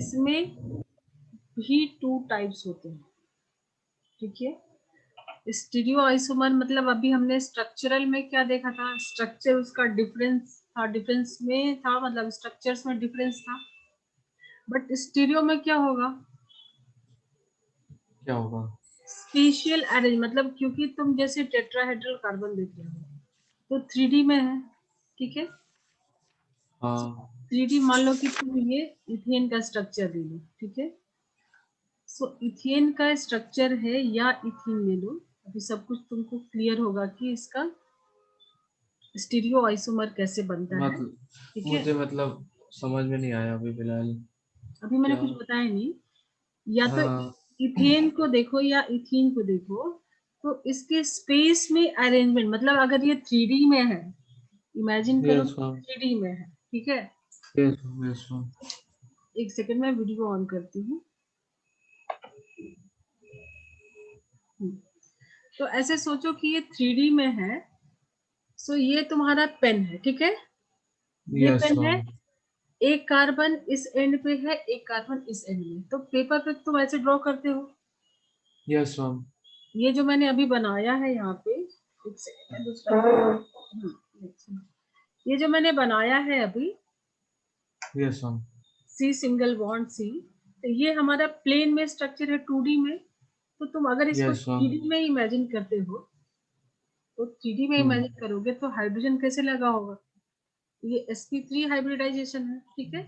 इसमें भी 2 टाइप्स होते हैं, ठीक है। स्टीरियो आइसोमर मतलब अभी हमने स्ट्रक्चरल में क्या देखा था, स्ट्रक्चर उसका डिफरेंस था, डिफरेंस में था, मतलब स्ट्रक्चर्स में डिफरेंस था। बट स्टीरियो में क्या होगा, क्या होगा? स्पेशियल अरेंज, मतलब क्योंकि तुम जैसे टेट्राहेड्रल कार्बन देख रहे हो तो 3D में है, ठीक है। हाँ 3D मान लो कि तुम ये इथेन का स्ट्रक्चर ले लो, ठीक है। सो इथेन का स्ट्रक्चर है या इथेन ले लो, अभी सब कुछ तुमको क्लियर होगा कि इसका स्टीरियो आइसोमर कैसे बनता है, मतलब ठीक है। मुझे मतलब समझ में नहीं आया अभी फिलहाल। अभी मैंने क्या? कुछ बताया नहीं, या तो हाँ इथेन को देखो या इथीन को देखो, तो इसके स्पेस में अरेंजमेंट, मतलब अगर ये 3D में है, इमेजिन करो यस मैम, 3D में है, ठीक है। Yes ma'am, yes ma'am. एक सेकंड में वीडियो ऑन करती हूँ। तो ऐसे सोचो कि ये 3D में है। सो ये तुम्हारा पेन है, ठीक है। ये यस पेन है, मैम, एक कार्बन इस एंड पे है, एक कार्बन इस एंड में, तो पेपर पे तुम ऐसे ड्रॉ करते हो। यस मैम, ये जो मैंने अभी बनाया है यहाँ पे, एक सेकंड में दूसरा एक सेकंड। ये जो मैंने बनाया है अभी, yes ma'am, C single bond C, तो ये हमारा प्लेन में स्ट्रक्चर है 2D में। तो तुम अगर इसको यस मैम। 3D में इमेजिन करते हो, तो 3D में हम्म, इमेजिन करोगे तो हाइड्रोजन कैसे लगा होगा, ये sp3 हाइब्रिडाइजेशन है, ठीक है।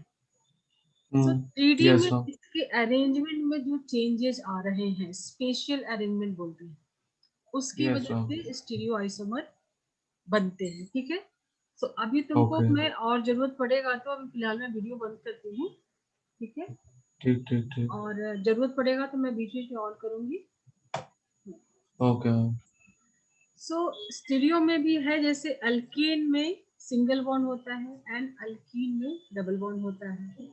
सो 3D यस में मैम। इसके अरेंजमेंट में जो चेंजेस आ रहे हैं, स्पेशियल अरेंजमेंट बोलते हैं, उसकी यस वजह मैम। से स्टीरियो आइसोमर बनते हैं, ठीक है। सो अभी तुमको ओके। मैं और जरूरत पड़ेगा तो अभी फिलहाल मैं वीडियो बंद करती हूँ, ठीक है। ठीक ठीक ठीक। और जरूरत पड़ेगा तो मैं बीच बीच में ऑन करूंगी। Okay ma'am. सो स्टीरियो में भी है, जैसे अल्कीन में सिंगल बॉन्ड होता है एंड अल्कीन में डबल बॉन्ड होता है।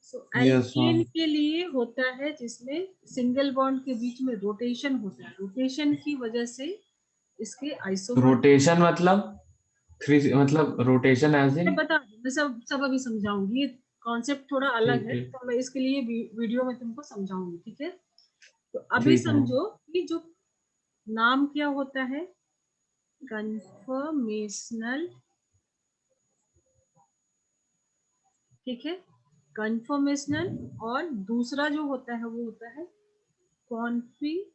So yes alkyne ma'am. के लिए होता है जिसमें सिंगल बॉन्ड के बीच में रोटेशन होता है, रोटेशन की वजह से इसके आइसोमर। रोटेशन मतलब थ्री, मतलब रोटेशन एज मैं इन? बता मैं सब सब अभी समझाऊंगी, ये कॉन्सेप्ट थोड़ा अलग ठीक है ठीक। तो मैं इसके लिए वीडियो में तुमको समझाऊंगी, ठीक है। तो अभी ठीक है मैम। समझो कि जो नाम क्या होता है, कन्फर्मेशनल, ठीक है, कन्फर्मेशनल। और दूसरा जो होता है वो होता है कॉन्फ़िगरेशनल,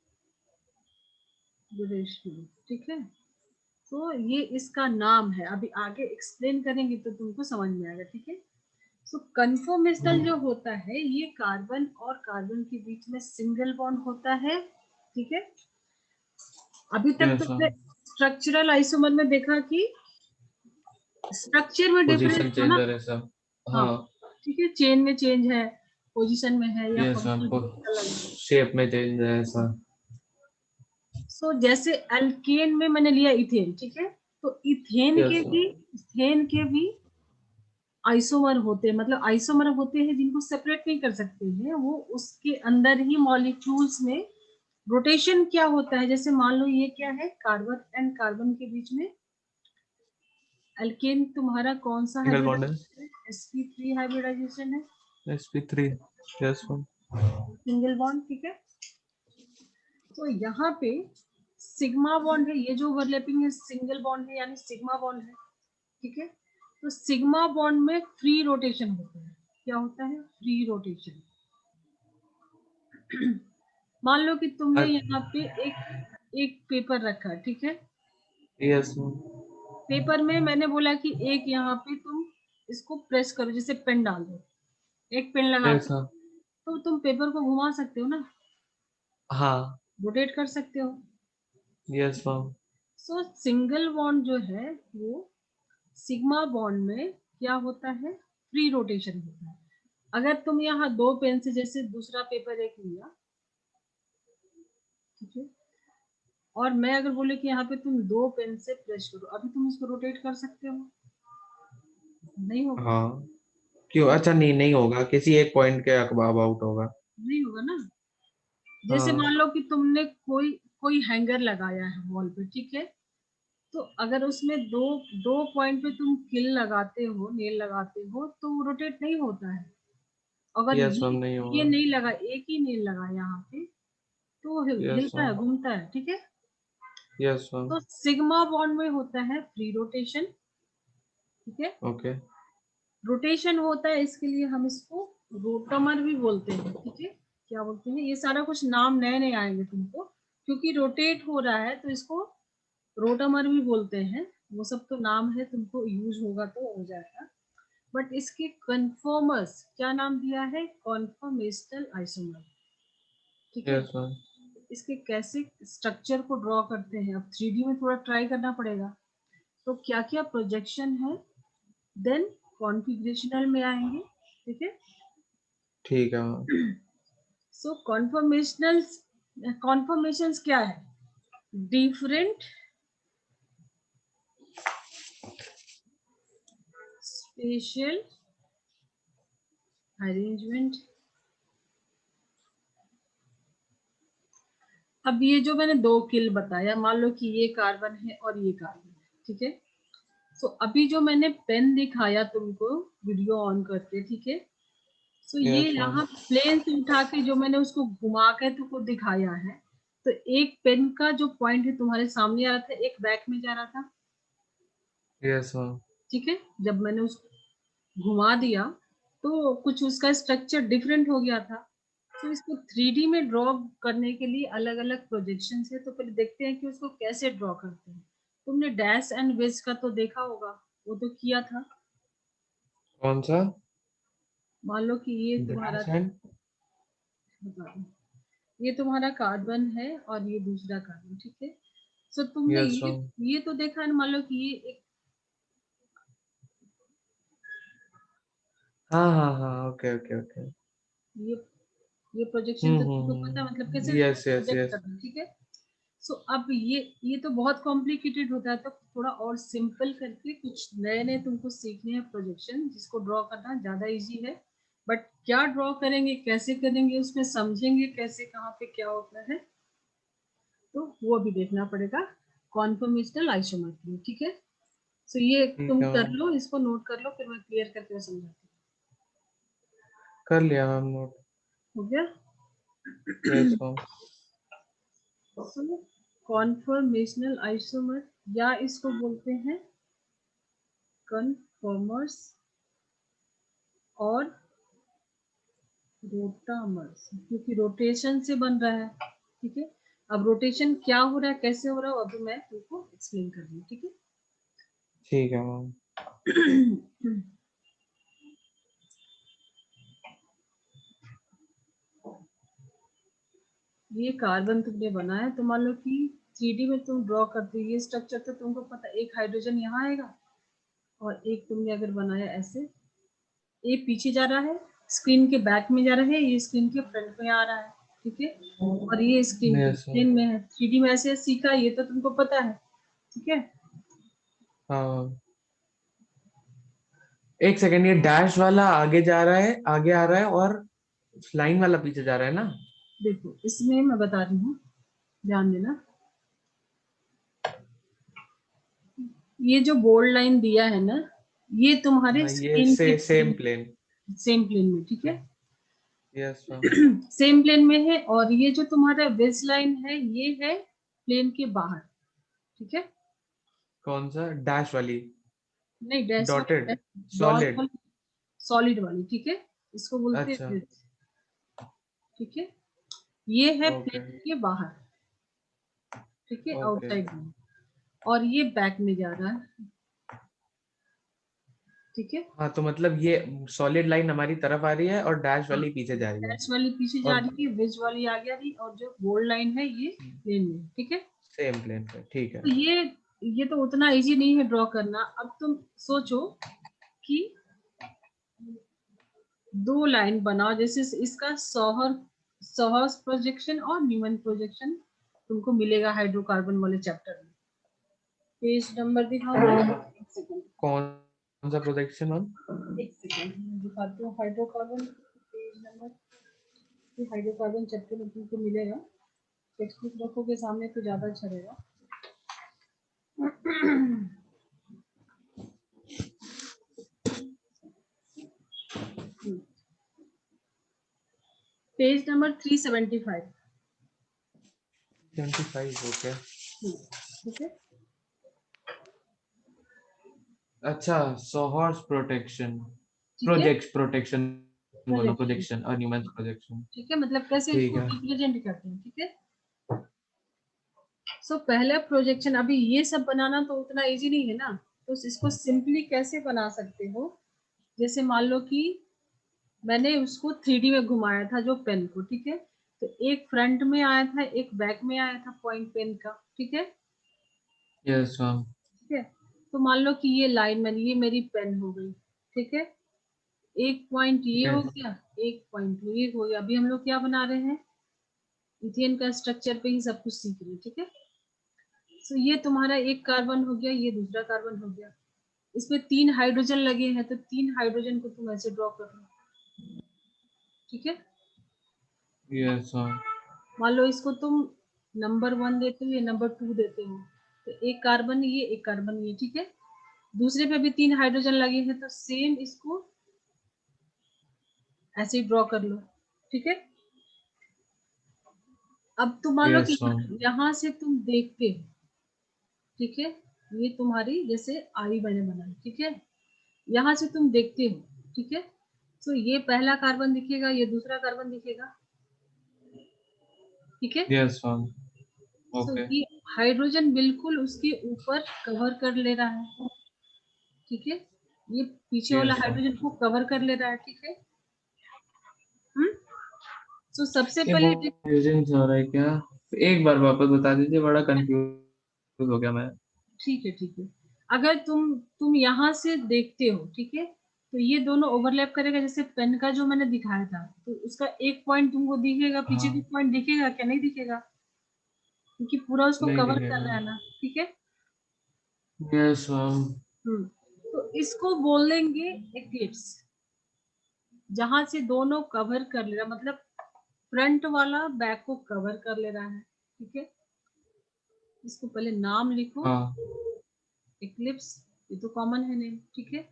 ठीक है। तो ये इसका नाम है, अभी आगे एक्सप्लेन करेंगे तो तुमको समझ में आएगा, ठीक है। सो कन्फर्मेशनल जो होता है, ये कार्बन और कार्बन के बीच में सिंगल बॉन्ड होता है, ठीक है। अभी तक यस तुमने मैम। स्ट्रक्चरल आइसोमर में देखा कि स्ट्रक्चर में डिफरेंस पोजीशन था चेंज ना, हो रहे सब। हाँ, हाँ। ठीक है, चेन में चेंज है, पोजीशन में है, या यस मैम, फंक्शनल ग्रुप अलग है। शेप में चेंज है ऐसा। सो जैसे अल्केन में मैंने लिया इथेन, ठीक है। तो यस मैम। इथेन के भी आइसोमर होते हैं, मतलब आइसोमर होते हैं जिनको सेपरेट नहीं कर सकते हैं, वो उसके अंदर ही मॉलिक्यूल्स में रोटेशन क्या होता है, जैसे मान लो ये क्या है, कार्बन एंड कार्बन के बीच में अल्केन तुम्हारा कौन सा सिंगल बॉन्ड है। हाइब्रिडाइजेशन है, sp3 हाइब्रिडाइजेशन है, sp3। Yes ma'am. Single bond, ठीक है। तो यहाँ पे सिग्मा बॉन्ड है, ये जो ओवरलैपिंग है सिंगल बॉन्ड है, यानी सिग्मा बॉन्ड है, ठीक है। तो सिग्मा बॉन्ड में फ्री रोटेशन होता है, क्या होता है, फ्री रोटेशन। मान लो कि तुमने यहाँ पे एक एक पेपर रखा, ठीक है। Yes ma'am. पेपर में मैंने बोला कि एक यहाँ पे तुम इसको प्रेस करो, जैसे पेन डाल दो, एक पेन लगा यस दो, मैम। तो तुम पेपर को घुमा सकते हो ना, हाँ। रोटेट कर सकते हो। Yes ma'am. सो सिंगल बॉन्ड जो है वो सिग्मा बॉन्ड में क्या होता है, फ्री रोटेशन होता है। अगर तुम यहाँ दो पेन से, जैसे दूसरा पेपर एक लिया, ठीक है, और मैं अगर बोले कि यहाँ पे तुम दो पेन से प्रेस करो, अभी तुम इसको रोटेट कर सकते हो, नहीं होगा, हाँ। क्यों? अच्छा, नहीं नहीं होगा, किसी एक पॉइंट के अबाउट होगा। नहीं होगा ना। जैसे मान हाँ। लो कि तुमने कोई कोई हैंगर लगाया है वॉल पे, ठीक है। तो अगर उसमें दो दो पॉइंट पे तुम किल लगाते हो, नेल लगाते हो, तो रोटेट नहीं होता है। अगर यस मैम, नहीं ये होगा। नहीं लगा, एक ही नहीं लगा यहाँ पे, तो यस हिलता है, मैम। घूमता है, ठीक है। Yes ma'am. तो सिग्मा बॉन्ड में होता है फ्री रोटेशन, ठीक है। ओके। रोटेशन होता है, इसके लिए हम इसको रोटामर भी बोलते हैं, ठीक है। क्या बोलते हैं, ये सारा कुछ नाम नए नए आएंगे तुमको, क्योंकि रोटेट हो रहा है तो इसको रोटामर भी बोलते हैं। वो सब तो नाम है, तुमको यूज होगा तो हो जाएगा। बट इसके कन्फर्मर्स क्या नाम दिया है, कॉन्फर्मेशनल आइसोमर, ठीक है। Yes ma'am. इसके कैसे स्ट्रक्चर को ड्रॉ करते हैं, अब 3D में थोड़ा ट्राई करना पड़ेगा। तो क्या क्या प्रोजेक्शन है, देन कॉन्फ़िगरेशनल में आएंगे, ठीक है। ठीक है मैम। सो कॉन्फर्मेशंस क्या है, डिफरेंट स्पेशल अरेंजमेंट। अब ये जो मैंने दो किल बताया, मान लो कि ये कार्बन है और ये कार्बन है, ठीक है। सो अभी जो मैंने पेन दिखाया तुमको वीडियो ऑन करके, ठीक है। सो ये यस मैम। यहाँ प्लेन से उठा के जो मैंने उसको घुमा के तुमको दिखाया है, तो एक पेन का जो पॉइंट है तुम्हारे सामने आ रहा था, एक बैक में जा रहा था, यस मैम। ठीक है। जब मैंने उसको घुमा दिया तो कुछ उसका स्ट्रक्चर डिफरेंट हो गया था। तो इसको 3D में ड्रॉ करने के लिए अलग अलग प्रोजेक्शन है, तो पहले देखते हैं कि उसको कैसे ड्रॉ करते हैं। तुमने डैश एंड वेज का तो देखा होगा, वो तो किया था। कौन सा? मान लो कि ये तुम्हारा, डैश एंड। बता दूं, ये तुम्हारा कार्बन है और ये दूसरा कार्बन, ठीक है। सो तुमने यस मैम। ये तो देखा है ना, मान लो कि ये एक, हाँ हाँ हाँ, ओके ओके ओके। ये ये प्रोजेक्शन तो तुमको पता है, मतलब कैसे यस यस प्रोजेक्ट यस। करना है, ठीक है। सो अब ये तो बहुत कॉम्प्लिकेटेड होता है, तो थोड़ा और सिंपल करके कुछ नए नए तुमको सीखने हैं प्रोजेक्शन, जिसको ड्रॉ करना ज्यादा इजी है। बट क्या ड्रॉ करेंगे, कैसे करेंगे, उसमें समझेंगे कैसे कहाँ पे क्या होता है, तो वो भी देखना पड़ेगा कॉन्फर्मेशनल आइसोमर के लिए, ठीक है। सो ये ठीक तुम है कर मैम। लो, इसको नोट कर लो, फिर मैं क्लियर करके समझाती कर लिया मैम नोट। हूँ। हो गया। Yes ma'am. So conformational isomer, या इसको बोलते हैं कन्फर्मर्स और रोटामर्स, क्योंकि रोटेशन से बन रहा है, ठीक है। अब रोटेशन क्या हो रहा है, कैसे हो रहा है, अभी मैं तुमको एक्सप्लेन कर रही हूँ, ठीक ठीक है मैम। है। ये कार्बन तुमने बनाया, तो मान लो कि 3D में तुम ड्रॉ करते हो, ये स्ट्रक्चर तो तुमको पता, एक हाइड्रोजन यहाँ आएगा और एक तुमने अगर बनाया ऐसे, ये पीछे जा रहा है, स्क्रीन के बैक में जा रहा है, ये स्क्रीन के फ्रंट में आ रहा है, ठीक है। और ये स्क्रीन के यस मैम। प्लेन में है, 3D में ऐसे सीखा, ये तो तुमको पता है, ठीक है। हाँ मैम। एक सेकेंड, ये डैश वाला आगे जा रहा है, आगे आ रहा है, और लाइन वाला पीछे जा रहा है ना? देखो इसमें मैं बता रही हूँ, ध्यान देना। ये जो बोल्ड लाइन दिया है ना, ये तुम्हारे हाँ, ये स्क्रीन के सेम प्लेन। सेम प्लेन में, ठीक है। Yes ma'am. सेम प्लेन में है, और ये जो तुम्हारा बेस लाइन है, ये है प्लेन के बाहर, ठीक है। कौन सा? डैश वाली? नहीं, डैश वाली, डॉटेड? Dot solid? वाली, सॉलिड वाली, ठीक है। इसको बोलते हैं अच्छा। बेस, ठीक है। ये है ओके प्लेन के बाहर, ठीक है, ओके। आउटसाइड में, और ये बैक में जा रहा है, ठीक है। हाँ, तो मतलब ये सॉलिड लाइन हमारी तरफ आ रही है और डैश हाँ, वाली पीछे जा रही है। डैश वाली पीछे जा और रही है, वेज वाली आगे आ रही, और जो बोल्ड लाइन है ये प्लेन में, ठीक है। सेम प्लेन पे, ठीक है। तो ये तो उतना इजी नहीं है ड्रॉ करना। अब तुम सोचो कि दो लाइन बनाओ, जैसे इसका सोहर्स प्रोजेक्शन और न्यूमैन प्रोजेक्शन तुमको मिलेगा हाइड्रोकार्बन वाले चैप्टर में। पेज नंबर दिखाऊंगी, एक सेकंड, कौन सा प्रोजेक्शन मैम? एक सेकंड मैं दिखाती हूँ हाइड्रोकार्बन पेज नंबर। ये हाइड्रोकार्बन चैप्टर में तुमको मिलेगा, टेक्स्ट बुक रखोगे सामने तो ज्यादा अच्छा रहेगा। Page number 375। 25 ओके। ठीक है। अच्छा, सोहर्स प्रोटेक्शन, ठीक है, प्रोजेक्ट प्रोटेक्शन बोला, प्रोजेक्शन। प्रोजेक्शन और न्यूमेंस प्रोजेक्शन। ठीक है, मतलब कैसे ठीक इसको है। रिप्रेजेंट करते हैं। ठीक है, सो पहला प्रोजेक्शन, अभी ये सब बनाना तो उतना इजी नहीं है ना, तो इसको सिंपली कैसे बना सकते हो। जैसे मान लो कि मैंने उसको 3D में घुमाया था जो पेन को, ठीक है, तो एक फ्रंट में आया था, एक बैक में आया था पॉइंट पेन का। ठीक है, यस मैम। ठीक है, तो मान लो कि ये लाइन मैंने, ये मेरी पेन हो गई। ठीक है, एक पॉइंट ये हो यस। गया, एक पॉइंट ये हो गया। अभी हम लोग क्या बना रहे हैं, इथेन का स्ट्रक्चर पे ही सब कुछ सीख रहे हैं। ठीक है, तो ये तुम्हारा एक कार्बन हो गया, ये दूसरा कार्बन हो गया। इसमें 3 हाइड्रोजन लगे हैं, तो 3 हाइड्रोजन को तुम ऐसे ड्रॉ कर लो। ठीक है, यस मैम। मान लो इसको तुम नंबर 1 देते हो, ये नंबर 2 देते हो, तो एक कार्बन ये, एक कार्बन ये। ठीक है, दूसरे पे भी 3 हाइड्रोजन लगे हैं, तो सेम इसको ऐसे ही ड्रॉ कर लो। ठीक है, अब तुम मान लो कि यस मैम। यहाँ से तुम देखते हो। ठीक है, ये तुम्हारी जैसे आई मैंने बनाई। ठीक है, यहाँ से तुम देखते हो। ठीक है, तो ये पहला कार्बन दिखेगा, ये दूसरा कार्बन दिखेगा। ठीक है, यस मैम। तो ओके। ये हाइड्रोजन बिल्कुल उसके ऊपर कवर कर ले रहा है। ठीक है, ये पीछे वाला यस मैम। हाइड्रोजन को कवर कर ले रहा है। ठीक है, हम्म, तो सबसे ये पहले बहुत कंफ्यूजिंग हो रहा है क्या? एक बार वापस बता दीजिए, बड़ा कंफ्यूज हो गया मैं। ठीक है, ठीक है, अगर तुम यहाँ से देखते हो। ठीक है, तो ये दोनों ओवरलैप करेगा, जैसे पेन का जो मैंने दिखाया था, तो उसका एक पॉइंट तुमको दिखेगा, पीछे का हाँ। पॉइंट दिखेगा क्या, नहीं दिखेगा, क्योंकि पूरा उसको नहीं कवर कर दिखेगा। रहा है ना। ठीक है, यस मैम। तो इसको बोलेंगे एक्लिप्स, जहां से दोनों कवर कर ले रहा, मतलब फ्रंट वाला बैक को कवर कर ले रहा है। ठीक है, इसको पहले नाम लिखो, हाँ। एक्लिप्स, ये तो कॉमन है नेम। ठीक है,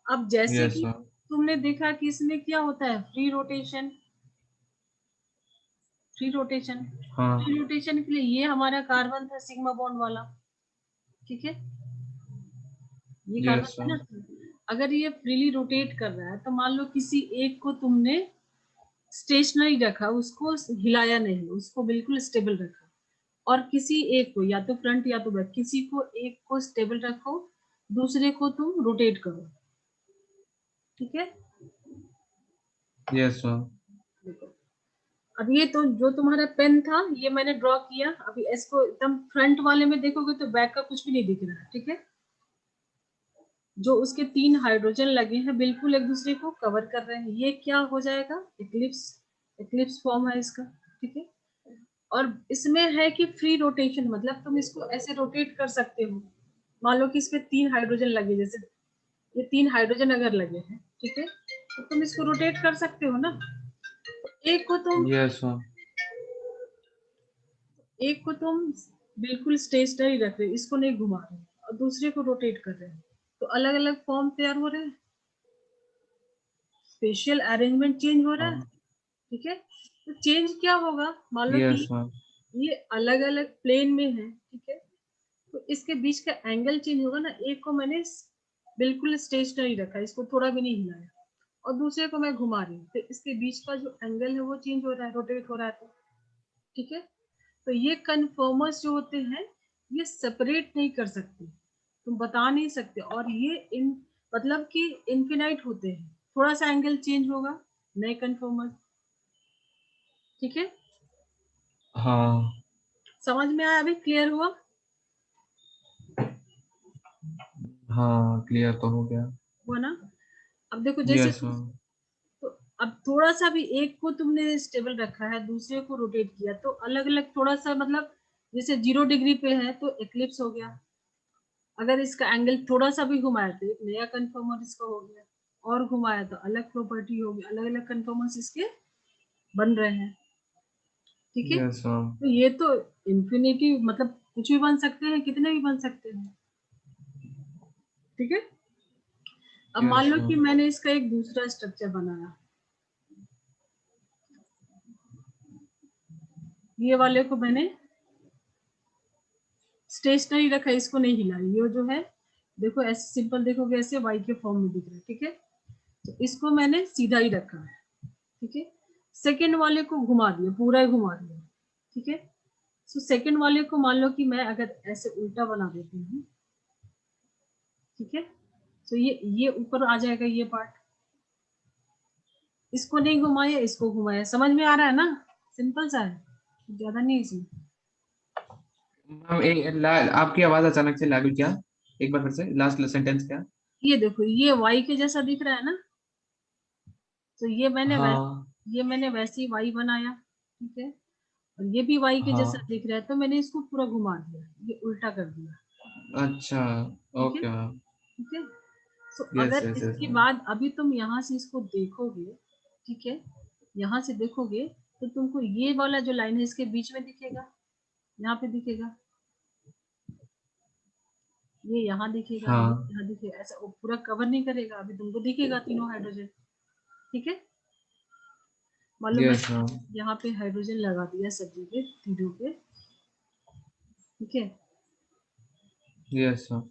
अब जैसे यस कि मैम। तुमने देखा कि इसमें क्या होता है, फ्री रोटेशन। फ्री रोटेशन, हाँ। फ्री रोटेशन के लिए ये हमारा कार्बन था सिग्मा बॉन्ड वाला। ठीक है, ये कार्बन यस था मैम। ना। अगर ये फ्रीली रोटेट कर रहा है, तो मान लो किसी एक को तुमने स्टेशनरी रखा, उसको हिलाया नहीं, उसको बिल्कुल स्टेबल रखा, और किसी एक को, या तो फ्रंट या तो बैक, किसी को एक को स्टेबल रखो, दूसरे को तुम रोटेट करो। ठीक है, यस मैम। देखो, अब ये तो जो तुम्हारा पेन था ये मैंने ड्रॉ किया। अभी इसको एकदम फ्रंट वाले में देखोगे तो बैक का कुछ भी नहीं दिख रहा है। ठीक है, जो उसके 3 हाइड्रोजन लगे हैं बिल्कुल एक दूसरे को कवर कर रहे हैं, ये क्या हो जाएगा, एक्लिप्स। एक्लिप्स फॉर्म है इसका। ठीक है, और इसमें है कि फ्री रोटेशन, मतलब तुम इसको ऐसे रोटेट कर सकते हो। मान लो कि इस पे 3 हाइड्रोजन लगे, जैसे ये 3 हाइड्रोजन अगर लगे हैं, ठीक है, तो तुम इसको रोटेट कर सकते हो ना। एक को तुम यस मैम। एक को तुम बिल्कुल स्टेशनरी रख रहे हो, इसको नहीं घुमा रहे हो, और दूसरे को रोटेट कर रहे हो, तो अलग अलग फॉर्म तैयार हो रहे हैं, स्पेशल अरेंजमेंट चेंज हो रहा है। हाँ। ठीक है, तो चेंज क्या होगा, मान लो कि यस मैम। ये अलग अलग प्लेन में है। ठीक है, तो इसके बीच का एंगल चेंज होगा ना। एक को मैंने बिल्कुल स्टेशनरी रखा, इसको थोड़ा भी नहीं हिलाया, और दूसरे को मैं घुमा रही हूँ, तो इसके बीच का जो एंगल है वो चेंज हो रहा है, रोटेट हो रहा है। तो ठीक है, तो ये कन्फर्मर्स जो होते हैं, ये सेपरेट नहीं कर सकते, तुम बता नहीं सकते, और ये इन मतलब कि इनफिनाइट होते हैं, थोड़ा सा एंगल चेंज होगा, नए कन्फर्मर। ठीक है, हाँ। समझ में आया, अभी क्लियर हुआ। हाँ क्लियर तो हो गया। हुआ ना। अब देखो, जैसे यस मैम। तो अब थोड़ा सा भी, एक को तुमने स्टेबल रखा है, दूसरे को रोटेट किया, तो अलग अलग थोड़ा सा, मतलब जैसे 0 डिग्री पे है तो एक्लिप्स हो गया। अगर इसका एंगल थोड़ा सा भी घुमाया तो एक नया कन्फर्मर इसका हो गया, और घुमाया तो अलग प्रॉपर्टी होगी, अलग अलग कन्फर्मर्स इसके बन रहे हैं। ठीक है, यस मैम। तो ये तो इंफिनिटी, मतलब कुछ भी बन सकते हैं, कितने भी बन सकते हैं। ठीक है, अब मान यस लो कि मैम। मैंने इसका एक दूसरा स्ट्रक्चर बनाया। ये वाले को मैंने स्टेशनरी रखा है, इसको नहीं हिला। ये जो है देखो ऐसे सिंपल देखोगे ऐसे वाई के फॉर्म में दिख रहा है, ठीक है। तो इसको मैंने सीधा ही रखा है, ठीक है। सेकेंड वाले को घुमा दिया, पूरा ही घुमा दिया, ठीक है। तो सेकेंड वाले को मान लो कि मैं अगर ऐसे उल्टा बना देती हूँ, ठीक है। तो ये ऊपर आ जाएगा ये पार्ट। इसको नहीं घुमाया, इसको घुमाया, समझ में आ रहा है ना? सिंपल सा है, ज्यादा नहीं इसमें। आपकी आवाज अचानक से लागू क्या? एक बार फिर से लास्ट सेंटेंस क्या? ये देखो ये वाई के जैसा दिख रहा है ना, तो हाँ ये मैंने वैसे ही वाई बनाया, ठीक है। और ये भी वाई के जैसा हाँ, दिख रहा है, तो मैंने इसको पूरा घुमा दिया, ये उल्टा कर दिया, अच्छा, ठीक है, ओके मैम। ठीक है। तो यस अगर यस यस इसके मैम। बाद अभी तुम यहाँ से इसको देखोगे, ठीक है, यहाँ से देखोगे तो तुमको ये वाला जो लाइन है इसके बीच में दिखेगा, यहाँ पे दिखेगा, ये यहाँ दिखेगा, ये हाँ, यहाँ दिखेगा, ऐसा वो पूरा कवर नहीं करेगा, अभी तुमको दिखेगा तीनों हाइड्रोजन, ठीक है। मालूम यस मैंने मैम। यहाँ पे हाइड्रोजन लगा दिया सब्जी के तीनों पे, ठीक है। Yes ma'am.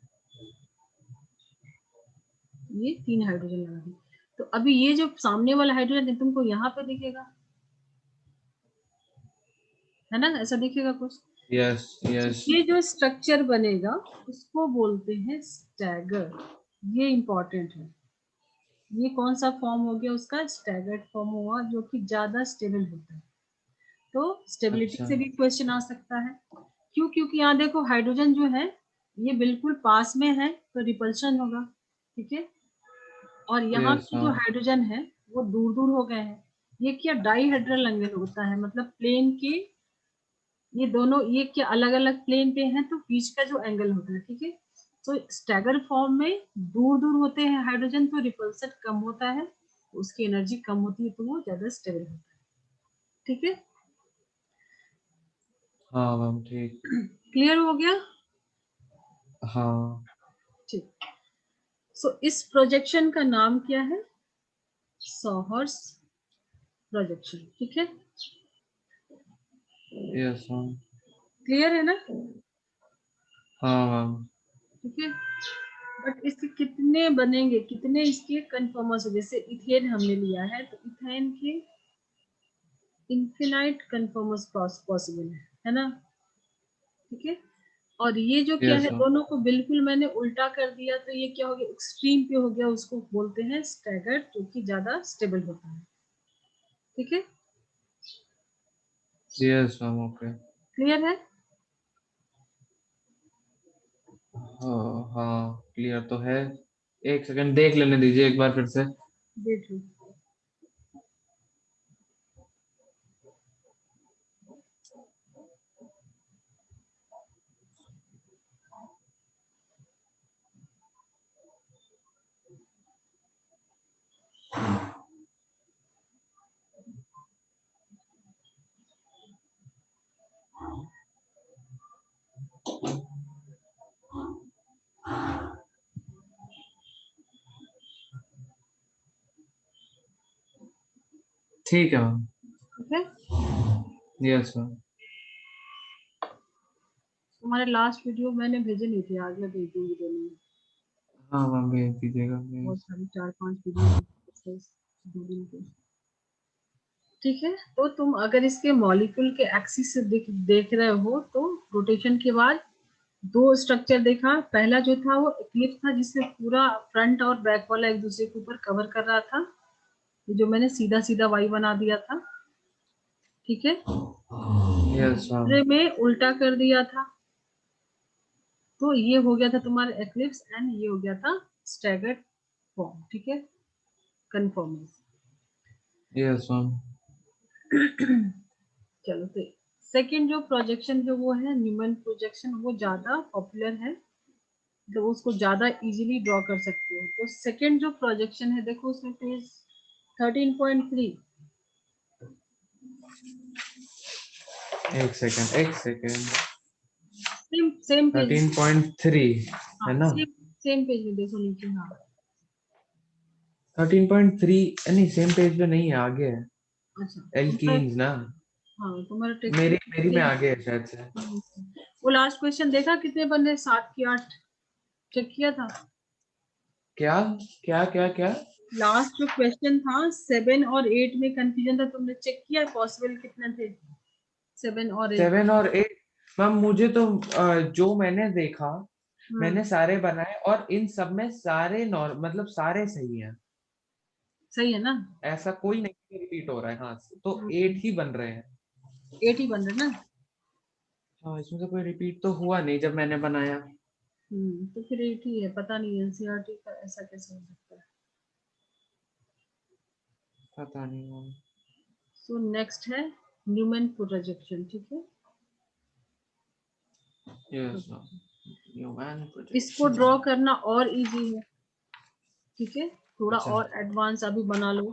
ये 3 हाइड्रोजन लगा दी। तो अभी ये जो सामने वाला हाइड्रोजन है तुमको यहाँ पे दिखेगा, है ना, ऐसा दिखेगा कुछ। यस तो यस। ये जो स्ट्रक्चर बनेगा उसको बोलते हैं स्टैगर। ये इंपॉर्टेंट है। ये कौन सा फॉर्म हो गया उसका? स्टैगर्ड फॉर्म हुआ, जो कि ज्यादा स्टेबल होता है। तो स्टेबिलिटी अच्छा, से भी क्वेश्चन आ सकता है। क्यों? क्योंकि यहाँ देखो हाइड्रोजन जो है ये बिल्कुल पास में है, तो रिपल्शन होगा, ठीक है। और यहाँ यस पे जो मैम। हाइड्रोजन है वो दूर दूर हो गए हैं। ये क्या डाईहेड्रल एंगल होता है, मतलब प्लेन के ये दोनों ये क्या अलग अलग प्लेन पे हैं, तो बीच का जो एंगल होता है, ठीक है। तो स्टैगर फॉर्म में दूर दूर होते हैं हाइड्रोजन, तो रिपल्सन कम होता है, उसकी एनर्जी कम होती है, तो वो ज्यादा स्टेबल होता है, ठीक है। हाँ मैम, ठीक। क्लियर हो गया? हाँ। ठीक। सो इस प्रोजेक्शन का नाम क्या है? सॉहर्स प्रोजेक्शन, ठीक है। Yes ma'am. क्लियर है ना? हाँ मैम। ठीक है। बट इसके कितने बनेंगे, कितने इसके कन्फर्मर्स? जैसे इथेन हमने लिया है, तो इथेन के इन्फिनाइट कन्फर्मर्स पॉसिबल है ना, ठीक है। और ये जो क्या यस है मैम। दोनों को बिल्कुल मैंने उल्टा कर दिया, तो ये क्या हो गया? एक्सट्रीम पे हो गया, उसको बोलते हैं स्टैगर्ड, जो कि ज्यादा स्टेबल होता है, ठीक है। Yes ma'am, okay. क्लियर है? हाँ हाँ, क्लियर तो है। एक सेकंड देख लेने दीजिए एक बार फिर से। देख लो। ठीक है मैम। ठीक है। Yes ma'am. तुम्हारे लास्ट वीडियो मैंने भेजे नहीं थे, आज मैं भेज दूंगी दोनों में। हाँ मैम, भेज दीजिएगा बहुत प्लीज। सारी 4-5 वीडियो दो दिन के, ठीक है। तो तुम अगर इसके मॉलिक्यूल के एक्सिस से देख रहे हो, तो रोटेशन के बाद दो स्ट्रक्चर देखा। पहला जो था वो एक्लिप्स था, जिसमें पूरा फ्रंट और बैक वाला एक दूसरे के ऊपर कवर कर रहा था, जो मैंने सीधा सीधा वाई बना दिया था, ठीक है। Yes ma'am. दूसरे में उल्टा कर दिया था, तो ये हो गया था तुम्हारा एक्लिप्स, एंड ये हो गया था स्टैगर्ड फॉर्म, ठीक है, कन्फर्मेंस। Yes ma'am. चलो, तो सेकंड जो प्रोजेक्शन जो वो है न्यूमैन प्रोजेक्शन, वो ज्यादा पॉपुलर है, तो उसको ज्यादा इजीली ड्रॉ कर सकते हो। तो सेकंड जो प्रोजेक्शन है देखो उसमें पेज 13.3। एक सेकंड एक सेकंड। सेम सेम पेज में। 13.3 है हाँ, ना? सेम सेम पेज में देखो नीचे, हाँ। 13.3 नहीं, सेम पेज पे नहीं है, आगे है। अच्छा, ऊपर। एल्कीन्स ना? हाँ तुम्हारा टेक्स्ट मेरी बुक मेरी में आगे है शायद से। वो लास्ट क्वेश्चन देखा कितने बने, 7 की 8 चेक किया था? क्या क्या क्या क्या? लास्ट जो क्वेश्चन था 7 और 8 में कंफ्यूजन था, तुमने चेक किया पॉसिबल कितने थे 7 और 8? 7 और 8 मैम, मुझे तो जो मैंने देखा, मैंने सारे बनाए और इन सब में सारे मतलब सारे सही हैं। सही है ना? ऐसा कोई नहीं रिपीट हो रहा है। हाँ, तो 8 8 ही बन रहे हैं। ही बन रहे ना? हाँ, इसमें से कोई रिपीट तो हुआ नहीं जब मैंने बनाया। तो फिर 8 ही है, पता नहीं एनसीईआरटी का ऐसा कैसे हो सकता है। पता नहीं मैम। सो नेक्स्ट है न्यूमैन प्रोजेक्शन, ठीक है। यस मैम, ह्यूमन इसको प्रोजेक्शन। ड्रॉ करना और इजी है, ठीक है। थोड़ा अच्छा। और एडवांस अभी बना लो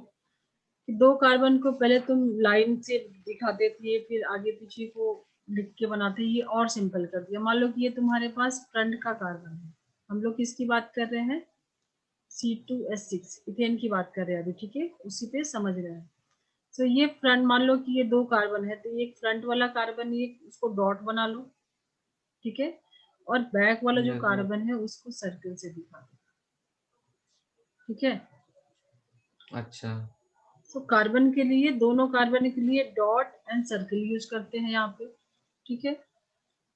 कि 2 कार्बन को पहले तुम लाइन से दिखाते थे, फिर आगे पीछे को लिख के बनाते, ये और सिंपल कर दिया। मान लो कि ये तुम्हारे पास फ्रंट का कार्बन है, हम लोग किसकी बात कर रहे हैं, C2H6 इथेन की बात कर रहे हैं अभी, ठीक है, उसी पे समझ रहे हैं। तो ये फ्रंट, मान लो कि ये 2 कार्बन है, तो ये फ्रंट वाला कार्बन, ये उसको डॉट बना लो, ठीक है। और बैक वाला जो यस मैम। कार्बन है उसको सर्कल से दिखा दो, ठीक है। अच्छा। तो कार्बन के लिए, दोनों कार्बन के लिए डॉट एंड सर्कल यूज करते हैं यहाँ पे, ठीक है।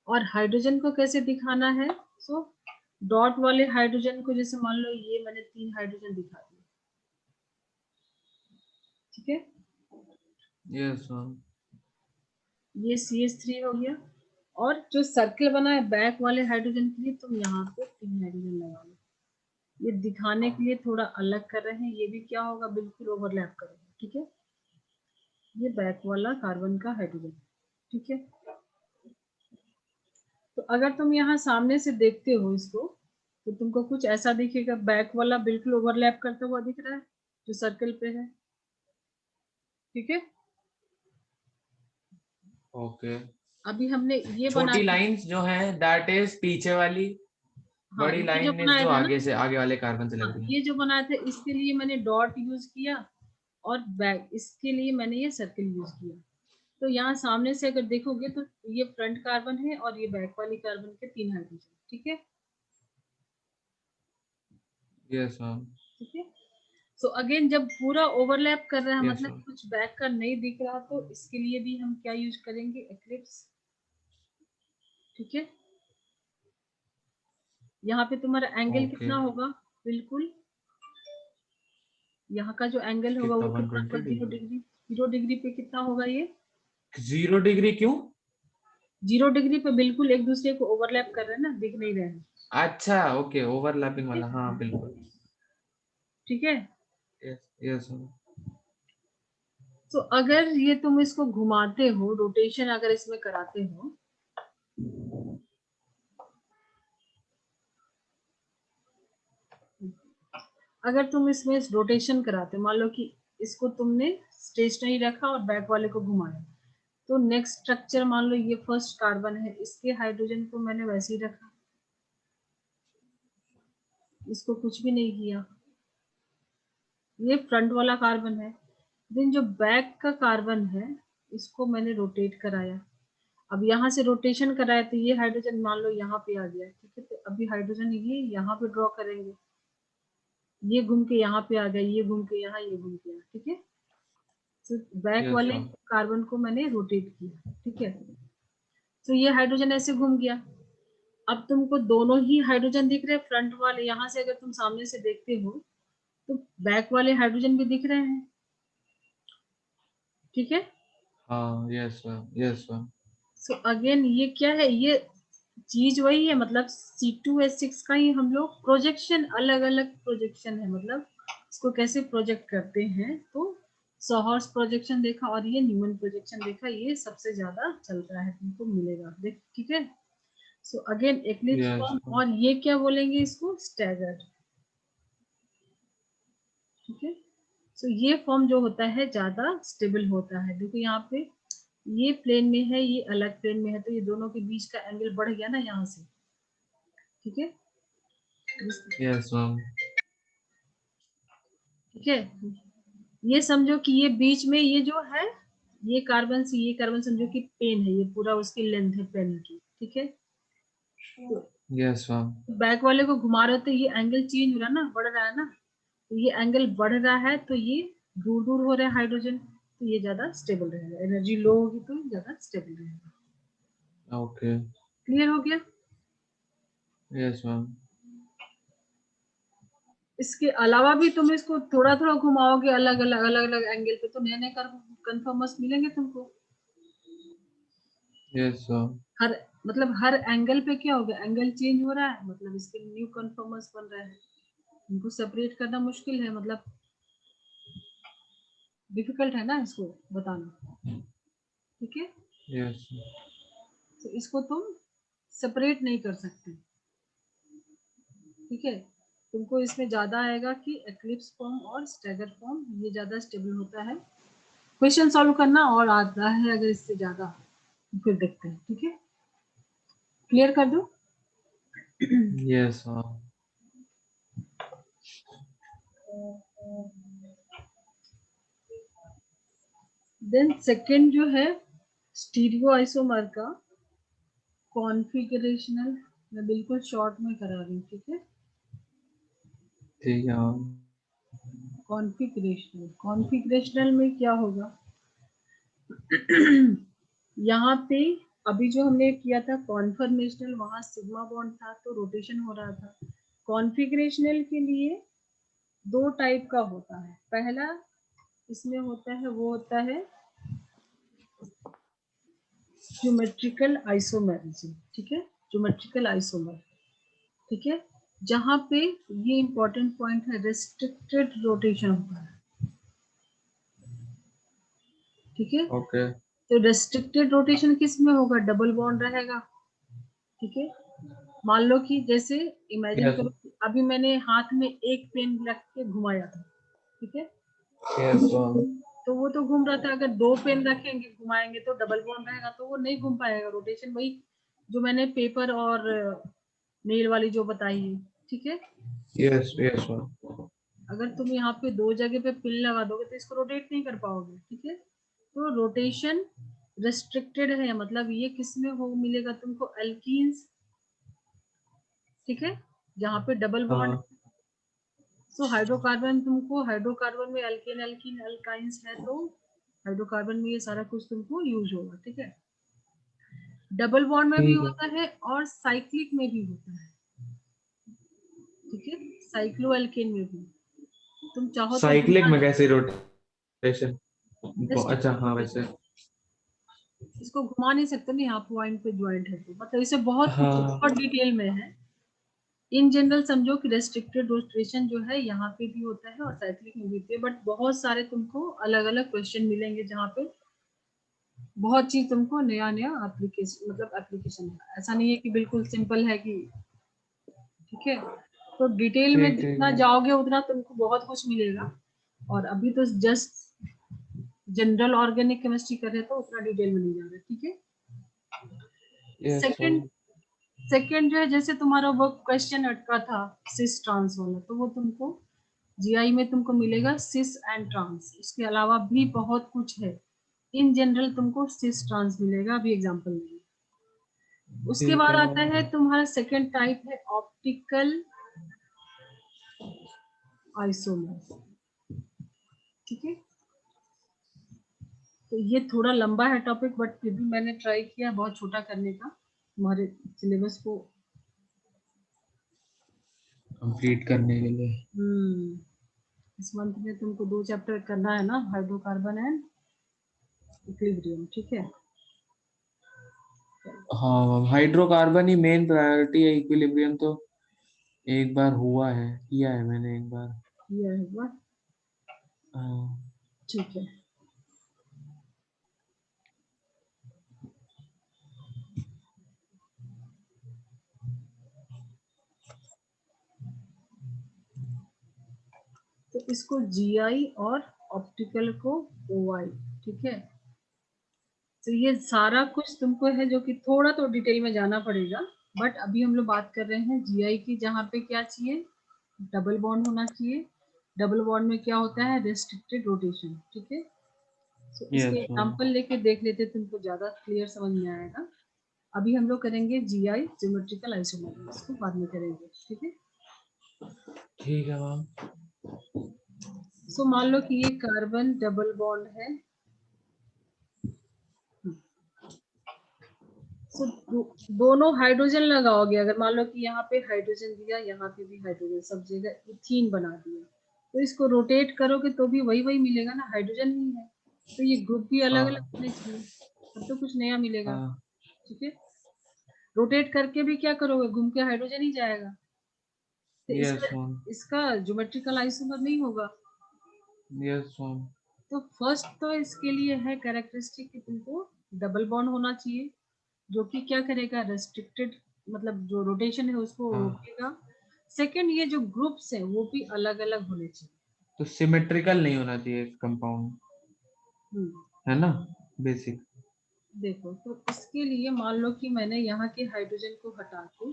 और हाइड्रोजन को कैसे दिखाना है, सो डॉट वाले हाइड्रोजन को, जैसे मान लो ये मैंने 3 हाइड्रोजन दिखा दिए, ठीक है। Yes ma'am. ये CH3 हो गया। और जो सर्कल बना है बैक वाले हाइड्रोजन के लिए, तुम यहाँ पे 3 हाइड्रोजन लगा लो। ये दिखाने के लिए थोड़ा अलग कर रहे हैं, ये भी क्या होगा, बिल्कुल ओवरलैप करेगा, ठीक है। ये बैक वाला कार्बन का हाइड्रोजन, ठीक है। तो अगर तुम यहाँ सामने से देखते हो इसको, तो तुमको कुछ ऐसा दिखेगा, बैक वाला बिल्कुल ओवरलैप करता हुआ दिख रहा है जो सर्कल पे है, ठीक है। ओके। अभी हमने ये बना छोटी दिया। लाइंस जो है दैट इज पीछे वाली, हाँ बड़ी ये जो लाइन इज बनाया जो था ना, आगे से आगे वाले कार्बन से हाँ लग रही है। ये जो बनाया था इसके लिए मैंने डॉट यूज किया, और बैक इसके लिए मैंने ये सर्कल यूज किया। तो यहाँ सामने से अगर देखोगे तो ये फ्रंट कार्बन है और ये बैक वाली कार्बन के 3 हाइड्रोजन, ठीक है। Yes ma'am. ठीक है। सो अगेन जब पूरा ओवरलैप कर रहा है, यस मतलब मैम। कुछ बैक का नहीं दिख रहा, तो इसके लिए भी हम क्या यूज करेंगे, एक्लिप्स, ठीक है। यहाँ पे तुम्हारा एंगल ओके। कितना होगा, बिल्कुल यहाँ का जो एंगल होगा कितना वो कितना होगा, 120 0 डिग्री? डिग्री। 0 डिग्री पे कितना होगा ये, 0 डिग्री क्यों? 0 डिग्री पे बिल्कुल एक दूसरे को ओवरलैप कर रहे हैं ना, दिख नहीं रहे हैं, अच्छा, ओके, ओवरलैपिंग ठीक वाला, है। हाँ बिल्कुल। ठीक है। Yes yes ma'am. तो अगर ये तुम इसको घुमाते हो, रोटेशन अगर इसमें कराते हो, अगर तुम इसमें रोटेशन कराते, मान लो कि इसको तुमने स्टेशनरी रखा और बैक वाले को घुमाया, तो नेक्स्ट स्ट्रक्चर, मान लो ये फर्स्ट कार्बन है, इसके हाइड्रोजन को मैंने वैसे ही रखा, इसको कुछ भी नहीं किया, ये फ्रंट वाला कार्बन है। देन जो बैक का कार्बन है, इसको मैंने रोटेट कराया। अब यहाँ से रोटेशन कराया तो ये हाइड्रोजन मान लो यहाँ पे आ गया, ठीक है। तो अभी हाइड्रोजन ये यहाँ पे ड्रॉ करेंगे, ये घूम के यहाँ पे आ गया, ये घूम के यहाँ, ये घूम के यहाँ, ठीक है। तो बैक यस वाले मैम। कार्बन को मैंने रोटेट किया, ठीक है। तो ये हाइड्रोजन ऐसे घूम गया। अब तुमको दोनों ही हाइड्रोजन दिख रहे हैं, फ्रंट वाले, यहाँ से अगर तुम सामने से देखते हो तो बैक वाले हाइड्रोजन भी दिख रहे हैं, ठीक है। हाँ yes ma'am, yes ma'am. So again ये क्या है, ये चीज वही है, मतलब C2H6 का ही हम लोग प्रोजेक्शन, अलग अलग प्रोजेक्शन है, मतलब इसको कैसे प्रोजेक्ट करते हैं। तो सोहर्स प्रोजेक्शन देखा और ये न्यूमैन प्रोजेक्शन देखा, ये सबसे ज्यादा चल रहा है, तुमको मिलेगा देख, ठीक है। So again eclipse yes form, ma'am. और ये क्या बोलेंगे इसको, स्टैगर्ड, ठीक है। सो ये फॉर्म जो होता है ज्यादा स्टेबल होता है। देखो यहाँ पे ये प्लेन में है, ये अलग प्लेन में है, तो ये दोनों के बीच का एंगल बढ़ गया ना यहाँ से, ठीक है। Yes ma'am. ठीक है, ये समझो कि ये बीच में ये जो है ये कार्बन से ये कार्बन समझो कि पेन है, ये पूरा उसकी लेंथ है पेन की, ठीक है। तो यस मैम। बैक वाले को घुमा रहे हो तो ये एंगल चेंज हो रहा है ना, बढ़ रहा है ना, तो ये एंगल बढ़ रहा है तो ये दूर दूर हो रहा है हाइड्रोजन, तो ये ज्यादा स्टेबल रहेगा, एनर्जी लो होगी तो ज्यादा स्टेबल रहेगा। ओके। क्लियर हो गया? Yes ma'am. इसके अलावा भी तुम इसको थोड़ा थोड़ा घुमाओगे अलग अलग एंगल पे, तो नए नए कन्फर्मर्स मिलेंगे तुमको। Yes ma'am. हर मतलब हर एंगल पे क्या होगा, एंगल चेंज हो रहा है, मतलब इसके न्यू कन्फर्मर्स बन रहे हैं। इनको सेपरेट करना मुश्किल है, मतलब डिफिकल्ट है ना इसको बताना, ठीक है। यस। तो इसको तुम सेपरेट नहीं कर सकते, ठीक है। तुमको इसमें ज्यादा आएगा कि एक्लिप्स फॉर्म और स्टैगर फॉर्म, ये ज्यादा स्टेबल होता है। क्वेश्चन सॉल्व करना और आता है अगर इससे ज्यादा, तो फिर देखते हैं, ठीक है। क्लियर कर दो। Yes ma'am. देन सेकंड जो है स्टीरियो आइसोमर का कॉन्फ़िगरेशनल, मैं बिल्कुल शॉर्ट में करा रही हूँ, ठीक है। ठीक है मैम। कॉन्फ़िगरेशनल में क्या होगा, यहाँ पे अभी जो हमने किया था कॉन्फर्मेशनल, वहां सिग्मा बॉन्ड था तो रोटेशन हो रहा था। कॉन्फ़िगरेशनल के लिए दो टाइप का होता है। पहला इसमें होता है वो होता है ज्योमेट्रिकल आइसोमेरिज्म, ठीक है, ज्योमेट्रिकल आइसोमर, ठीक है, जहां पे ये इंपॉर्टेंट पॉइंट है, रेस्ट्रिक्टेड रोटेशन होता है, ठीक है। ओके। तो रेस्ट्रिक्टेड रोटेशन किस में होगा, डबल बॉन्ड रहेगा, ठीक है। मान लो कि जैसे इमेजिन यस। करो कि अभी मैंने हाथ में एक पेन रख के घुमाया था, ठीक है, यस मैम। तो वो तो घूम रहा था। अगर दो पेन रखेंगे घुमाएंगे तो डबल बॉन्ड रहेगा, तो वो नहीं घूम पाएगा, रोटेशन वही जो मैंने पेपर और नेल वाली जो बताई है, ठीक है। Yes yes ma'am. अगर तुम यहाँ पे दो जगह पे पिन लगा दोगे तो इसको रोटेट नहीं कर पाओगे, ठीक है। तो रोटेशन रेस्ट्रिक्टेड है, मतलब ये किस में हो मिलेगा तुमको, एल्कीन्स, ठीक है, जहाँ पे डबल बॉन्ड। हाँ। सो हाइड्रोकार्बन तुमको, हाइड्रोकार्बन में अल्केन अल्कीन अल्काइंस है, तो हाइड्रोकार्बन में ये सारा कुछ तुमको यूज होगा, ठीक है। डबल बॉन्ड में भी ठीक है। होता है और साइक्लिक में भी होता है, ठीक है, साइक्लो अल्केन में भी। तुम चाहो तो साइक्लिक घुमा, में कैसे रोटेशन? अच्छा हाँ रेस्ट्रिक्टेड, वैसे। इसको घुमा नहीं सकते ना, यहाँ पॉइंट पे ज्वाइंट है, तो मतलब इसे बहुत कुछ हाँ। और डिटेल में है। इन जनरल समझो कि रेस्ट्रिक्टेड रोटेशन जो है यहाँ पे भी होता है और साइक्लिक में भी होती है, बट बहुत सारे तुमको अलग अलग क्वेश्चन मिलेंगे जहाँ पे बहुत चीज तुमको नया नया एप्लीकेशन, मतलब एप्लीकेशन है, ऐसा नहीं है कि बिल्कुल सिंपल है कि, ठीक है। तो डिटेल में ठीक ठीक जितना है। जाओगे उतना तुमको बहुत कुछ मिलेगा, और अभी तो जस्ट जनरल ऑर्गेनिक केमिस्ट्री कर रहे, तो उतना डिटेल में नहीं जा रहे, ठीक है। यस सेकंड, सेकंड जो है, जैसे तुम्हारा वो क्वेश्चन अटका था सिस ट्रांस वाला, तो वो तुमको जीआई में तुमको मिलेगा सिस एंड ट्रांस, उसके अलावा भी बहुत कुछ है। इन जनरल तुमको सिस ट्रांस मिलेगा, अभी एग्जांपल में। उसके ठीक बाद है आता मैम। है तुम्हारा सेकंड टाइप है ऑप्टिकल आइसोमर, ठीक है। तो ये थोड़ा लंबा है टॉपिक, बट फिर भी मैंने ट्राई किया बहुत छोटा करने का तुम्हारे सिलेबस को। कंप्लीट करने के लिए। इस मंथ में तुमको दो चैप्टर करना है ना, हाइड्रोकार्बन एंड इक्विलिब्रियम, ठीक है। हाँ मैम, हाइड्रोकार्बन ही मेन प्रायोरिटी है, इक्विलिब्रियम तो एक बार हुआ है, किया है मैंने एक बार। ये है बात, हाँ। ठीक है। तो इसको जीआई और ऑप्टिकल को ओआई, ठीक है। तो ये सारा कुछ तुमको है जो कि थोड़ा तो डिटेल में जाना पड़ेगा, बट अभी हम लोग बात कर रहे हैं जीआई की, जहाँ पे क्या चाहिए, डबल बॉन्ड होना चाहिए। डबल बॉन्ड में क्या होता है, रेस्ट्रिक्टेड रोटेशन, ठीक है। So, Yes, इसके ma'am. एग्जाम्पल लेके देख लेते, तुमको ज्यादा क्लियर समझ में आएगा। अभी हम लोग करेंगे जीआई ज्योमेट्रिकल आइसोमर, इसको बाद में करेंगे, ठीक है। ठीक है मैम। सो मान लो कि ये कार्बन डबल बॉन्ड है। सो दोनों हाइड्रोजन लगाओगे, अगर मान लो कि यहाँ पे हाइड्रोजन दिया, यहाँ पे भी हाइड्रोजन, सब जगह इथीन बना दिया, तो इसको रोटेट करोगे तो भी वही वही मिलेगा ना, हाइड्रोजन ही है। तो ये ग्रुप भी अलग अलग होने चाहिए, तब तो कुछ नया मिलेगा, ठीक है। रोटेट करके भी क्या करोगे, घूम के हाइड्रोजन ही जाएगा, तो Yes, ma'am. इसका ज्योमेट्रिकल आइसोमर नहीं होगा। Yes, ma'am. तो फर्स्ट तो इसके लिए है कैरेक्टरिस्टिक कि तुमको डबल बॉन्ड होना चाहिए, जो कि क्या करेगा, रेस्ट्रिक्टेड, मतलब जो रोटेशन है उसको हाँ. रोकेगा। सेकंड, ये जो ग्रुप्स है वो भी अलग अलग होने चाहिए। तो सिमेट्रिकल नहीं होना चाहिए कंपाउंड, है ना, बेसिक। देखो, तो इसके लिए मान लो कि मैंने यहाँ के हाइड्रोजन को हटा के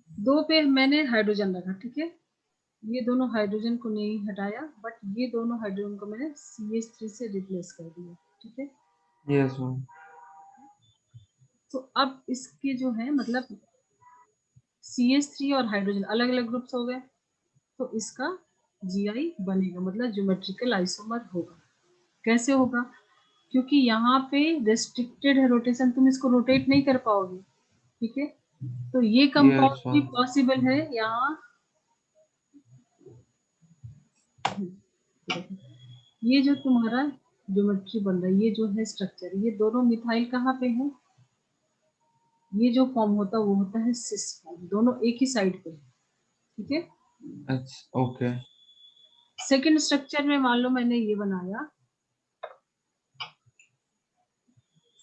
दो पे मैंने हाइड्रोजन रखा, ठीक है। ये दोनों हाइड्रोजन को नहीं हटाया, बट ये दोनों हाइड्रोजन को मैंने CH3 से रिप्लेस कर दिया, ठीक है। Yes ma'am. तो अब इसके जो है मतलब CH3 और हाइड्रोजन अलग अलग ग्रुप्स हो गए, तो इसका GI बनेगा, मतलब ज्योमेट्रिकल आइसोमर होगा। कैसे होगा, क्योंकि यहाँ पे रेस्ट्रिक्टेड है रोटेशन, तुम इसको रोटेट नहीं कर पाओगे, ठीक है। तो ये कंपाउंड यस भी मैम। पॉसिबल है यहाँ। ये जो तुम्हारा ज्योमेट्री बन रहा है, ये जो है स्ट्रक्चर, ये दोनों मिथाइल कहाँ पे है, ये जो फॉर्म होता है वो होता है सिस फॉर्म, दोनों एक ही साइड पे, ठीक है। अच्छा, ओके। सेकंड स्ट्रक्चर में मान लो मैंने ये बनाया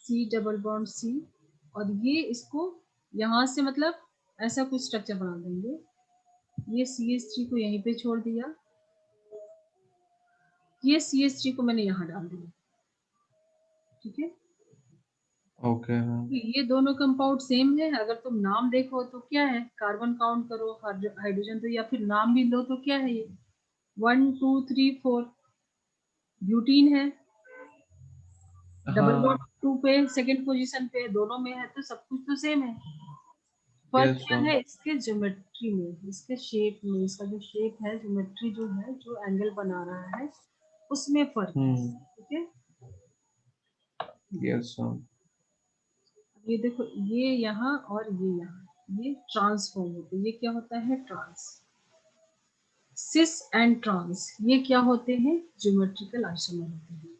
C डबल बॉन्ड C, और ये इसको यहाँ से मतलब ऐसा कुछ स्ट्रक्चर बना देंगे। ये CH3 को यहीं पे छोड़ दिया, ये CH3 को मैंने यहाँ डाल दिया, ठीक है। Okay ma'am. तो ये दोनों कंपाउंड सेम है, अगर तुम नाम देखो तो क्या है, कार्बन काउंट करो, हाइड्रोजन, तो या फिर नाम भी लो तो क्या है ये 1 2 3 4 ब्यूटीन है, डबल हाँ। बॉन्ड 2 पे सेकंड पोजीशन पे, दोनों में है, तो सब कुछ तो सेम है। फर्क यस क्या मैम। है इसके ज्योमेट्री में, इसके शेप में, इसका जो शेप है, ज्योमेट्री जो है, जो एंगल बना रहा है उसमें फर्क है, ठीक है। Yes ma'am. ये देखो, ये यहाँ और ये यहाँ, ये ट्रांसफॉर्म होते हैं, ये क्या होता है, ट्रांस। सिस एंड ट्रांस ये क्या होते हैं, ज्योमेट्रिकल आइसोमर होते हैं,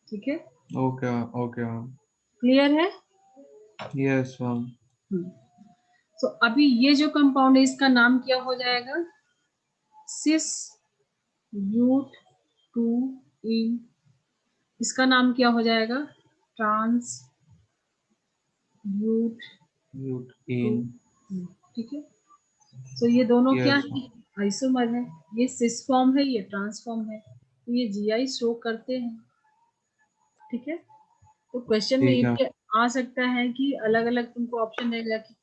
ठीक है। Okay okay ma'am. क्लियर है। Yes ma'am. तो अभी ये जो कंपाउंड है इसका नाम क्या हो जाएगा, सिस ब्यूट 2 इन, इसका नाम क्या हो जाएगा, ट्रांस ब्यूट ब्यूट 2, इन। ठीक है। तो ये दोनों क्या यस है, आइसोमर है, ये सिस फॉर्म है, ये ट्रांसफॉर्म है, तो ये GI शो करते हैं, ठीक है। तो क्वेश्चन में ये ठीक है। भी आ सकता है कि अलग अलग तुमको ऑप्शन रहेगा कि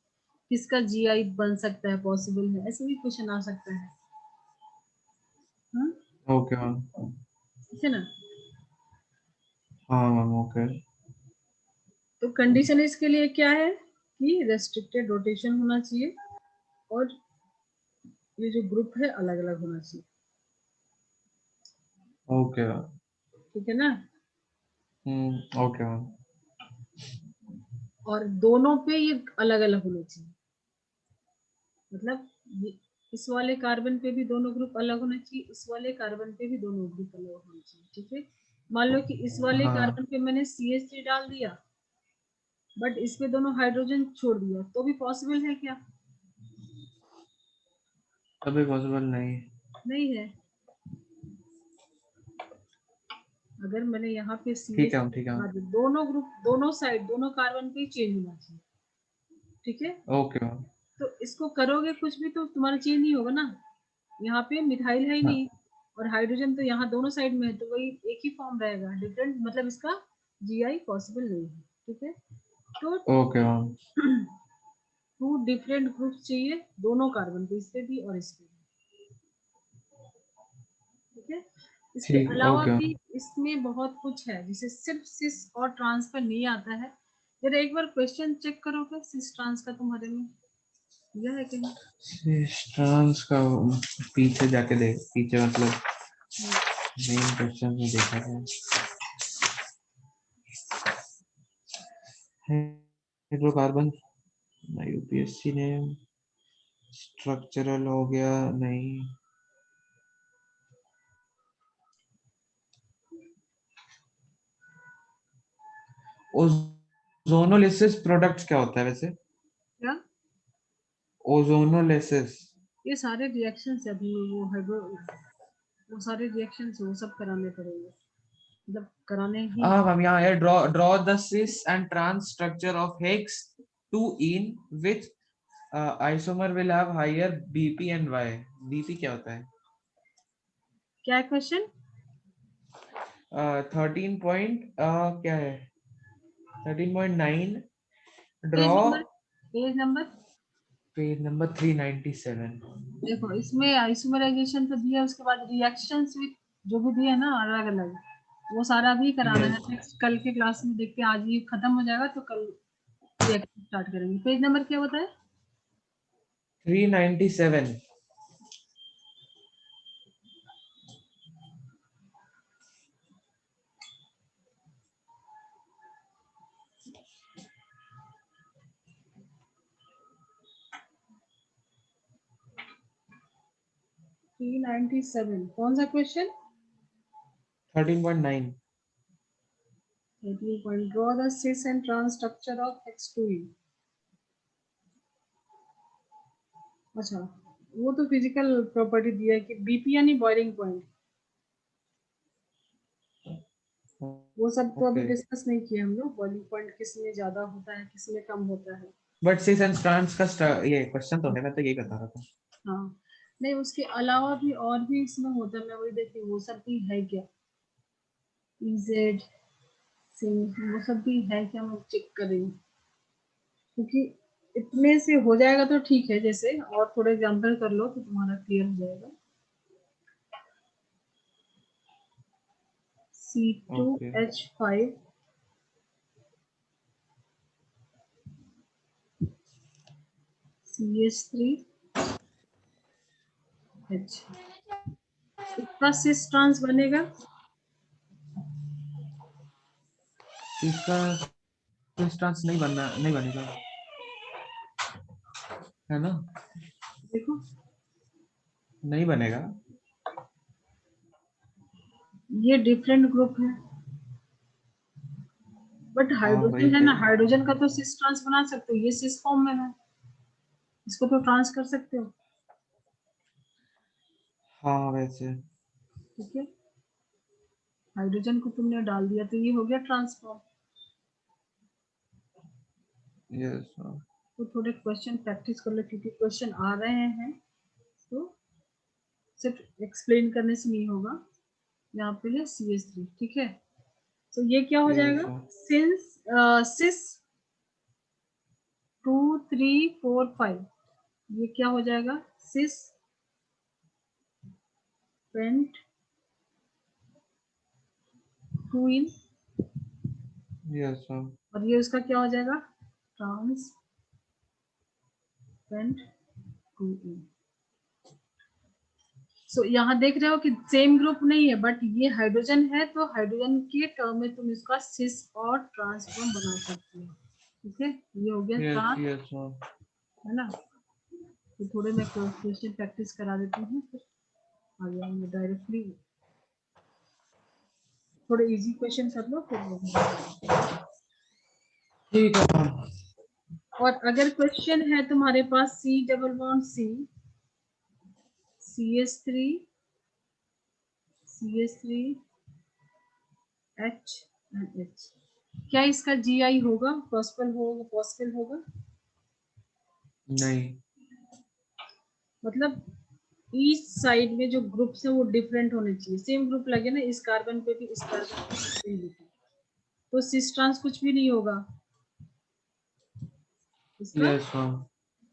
किसका GI बन सकता है, पॉसिबल है, ऐसे भी क्वेश्चन आ सकता है, हाँ, ओके मैम। ठीक है ना। हाँ मैम, ओके। तो कंडीशन इसके लिए क्या है कि रेस्ट्रिक्टेड रोटेशन होना चाहिए, और ये जो ग्रुप है अलग अलग होना चाहिए, ओके मैम। ठीक है ना। Okay ma'am. और दोनों पे ये अलग अलग होने चाहिए, मतलब ये इस वाले कार्बन पे भी दोनों ग्रुप अलग होने चाहिए, इस वाले कार्बन पे भी दोनों ग्रुप अलग होने चाहिए, ठीक है। मान लो कि इस वाले हाँ, कार्बन पे मैंने CH3 डाल दिया, बट इस पे दोनों हाइड्रोजन छोड़ दिया, तो भी पॉसिबल है क्या, अभी पॉसिबल नहीं। नहीं है। अगर मैंने यहाँ पे ठीक है CH3 मैम, ठीक है लगा मैम। दिया, दोनों ग्रुप, दोनों साइड, दोनों कार्बन पे चेंज होना चाहिए, ठीक है। Okay ma'am. तो इसको करोगे कुछ भी तो तुम्हारा चेंज नहीं होगा ना, यहाँ पे मिथाइल है ही हाँ, नहीं, और हाइड्रोजन तो यहाँ दोनों साइड में है, तो वही एक ही फॉर्म रहेगा, डिफरेंट, मतलब इसका GI पॉसिबल नहीं है, ठीक है। तो ओके मैम। 2 डिफरेंट ग्रुप्स चाहिए दोनों कार्बन पे, इस पे भी और इस पे भी, ठीक है। इसके ठीक, अलावा ओके। भी इसमें बहुत कुछ है, जिसे सिर्फ सिस और ट्रांस पर नहीं आता है। जरा एक बार क्वेश्चन चेक करोगे सिस ट्रांस का तुम्हारे में यह है कहीं? ट्रांस का पीछे जाके देख, पीछे मतलब हम्म, मेन क्वेश्चन में देखा है। हाइड्रोकार्बन यूपीएससी ने स्ट्रक्चरल हो गया नहीं। ओजोनोलिसिस प्रोडक्ट्स क्या होता है वैसे? क्या? ओजोनोलिसिस। ये सारे रिएक्शंस है अभी, वो हाइड्रो, वो सारे रिएक्शंस वो सब कराने पड़ेंगे, मतलब कराने ही हाँ हैं। मैम, यहाँ है draw the cis and trans structure of hex 2 in which isomer will have higher BP and why. BP क्या होता है? क्या क्वेश्चन? 13 पॉइंट क्या है, 13.9। Draw page number, page number. Page number 397। देखो इसमें आइसोमराइजेशन तो दिया, उसके बाद रिएक्शंस भी जो भी दिया ना अलग अलग, वो सारा भी कराना है। यस, नेक्स्ट कल के क्लास में देखते हैं, आज ये खत्म हो जाएगा तो कल रिएक्शन स्टार्ट करेंगे। पेज नंबर क्या बताए? 397। 397 कौन सा question? 13.9। 18 point, draw the cis and trans structure of X2E। अच्छा, वो तो फिजिकल प्रॉपर्टी दिया है कि बीपी यानी बॉइलिंग पॉइंट, वो सब तो अभी ओके, डिस्कस नहीं किया हम लोग। बॉइलिंग पॉइंट किस में ज्यादा होता है, किस में कम होता है। बट सिस एंड ट्रांस का ये क्वेश्चन तो है, मैं तो यही बता रहा था। हाँ, नहीं उसके अलावा भी और भी इसमें होता है, मैं वही देखती हूँ वो सब भी है क्या, इजेड सिंह वो सब भी है क्या, मैं चेक करेंगे। क्योंकि इतने से हो जाएगा तो ठीक है, जैसे और थोड़े एग्जाम्पल कर लो तो तुम्हारा क्लियर हो जाएगा। ओके, C2H5 CH3H, इसका सिस ट्रांस बनेगा। इसका सिस ट्रांस नहीं बनना, नहीं बनेगा, है ना? देखो नहीं बनेगा। ये डिफरेंट ग्रुप है, बट हाँ वही हाइड्रोजन है तो। ना, हाइड्रोजन का तो सिस ट्रांस बना सकते हो, ये सिस फॉर्म में है, इसको तो ट्रांस कर सकते हो। हाँ वैसे। ठीक है, हाइड्रोजन को तुमने डाल दिया तो ये हो गया ट्रांसफॉर्म। यस। तो थोड़े क्वेश्चन प्रैक्टिस कर लो, क्योंकि क्वेश्चन आ रहे हैं, तो सिर्फ एक्सप्लेन करने से नहीं होगा। यहाँ पे है CH3, ठीक है। तो ये क्या हो यस, जाएगा, सिंस सिस 2 3 4 5, ये क्या हो जाएगा, सिस पेंट 2 इन, यस और ये उसका क्या हो जाएगा, ट्रांस पेंट 2 इन। सो यहाँ देख रहे हो कि सेम ग्रुप नहीं है, बट ये हाइड्रोजन है, तो हाइड्रोजन के टर्म में तुम इसका सिस और ट्रांसफॉर्म बना सकते हो। ठीक है, ये हो गया यस ट्रांस, यस। है ना। तो थोड़े मैं क्वेश्चन प्रैक्टिस करा देती हूँ, फिर आ जाएंगे डायरेक्टली। थोड़े इजी क्वेश्चन कर लो फिर। ठीक है मैम। और अगर क्वेश्चन है तुम्हारे पास C double bond C CH3 CH3 H and H, क्या इसका GI होगा, पॉसिबल होगा, पॉसिबल होगा? नहीं। मतलब ईच साइड में जो ग्रुप्स है वो डिफरेंट होने चाहिए, सेम ग्रुप लगे ना, इस कार्बन पे भी इस कार्बन पे भी सेम लिखे, तो सिस ट्रांस कुछ भी नहीं होगा, इसका यस मैम।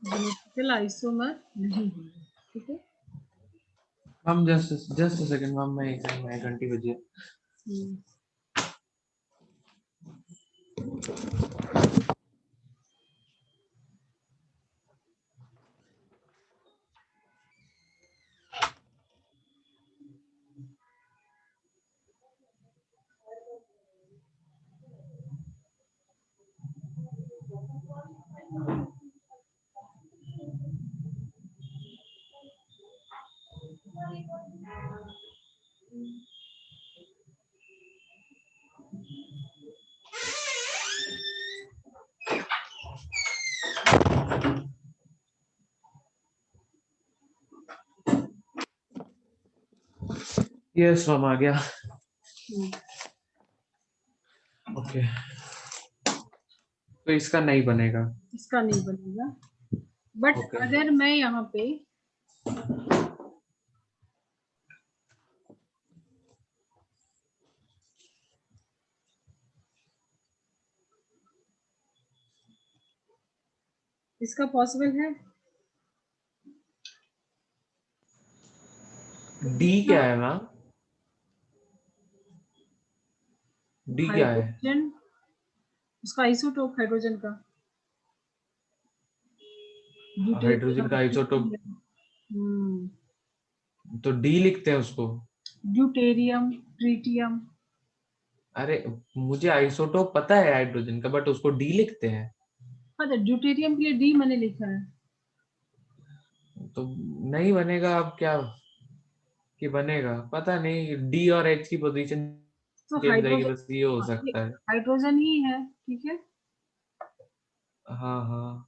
जेनेटिकल आइसोमर नहीं होगा। ठीक है, हम जस्ट सेकंड मैम, मैं एक घंटी बजी है। हम्म, यस मैम, आ गया। हम्म। ओके, तो इसका नहीं बनेगा। इसका नहीं बनेगा, बट ओके। अगर मैं यहाँ पे इसका पॉसिबल है डी क्या है मैम? डी क्या है? हाइड्रोजन, उसका आइसोटोप हाइड्रोजन का हाइड्रोजन ड्यूटेरियम। का आइसोटोप, हम्म, तो डी लिखते हैं उसको। Deuterium, tritium. अरे, मुझे आइसोटोप पता है हाइड्रोजन का, बट उसको डी लिखते हैं। हाँ, तो ड्यूटेरियम के लिए डी मैंने लिखा है। तो नहीं बनेगा, अब क्या कि बनेगा पता नहीं, डी और एच की पोजीशन तो चेंज रहेगी, हाइड्रोजन, बस ये हो हाँ, ये सकता है। हाइड्रोजन ही है, ठीक है। हाँ हाँ।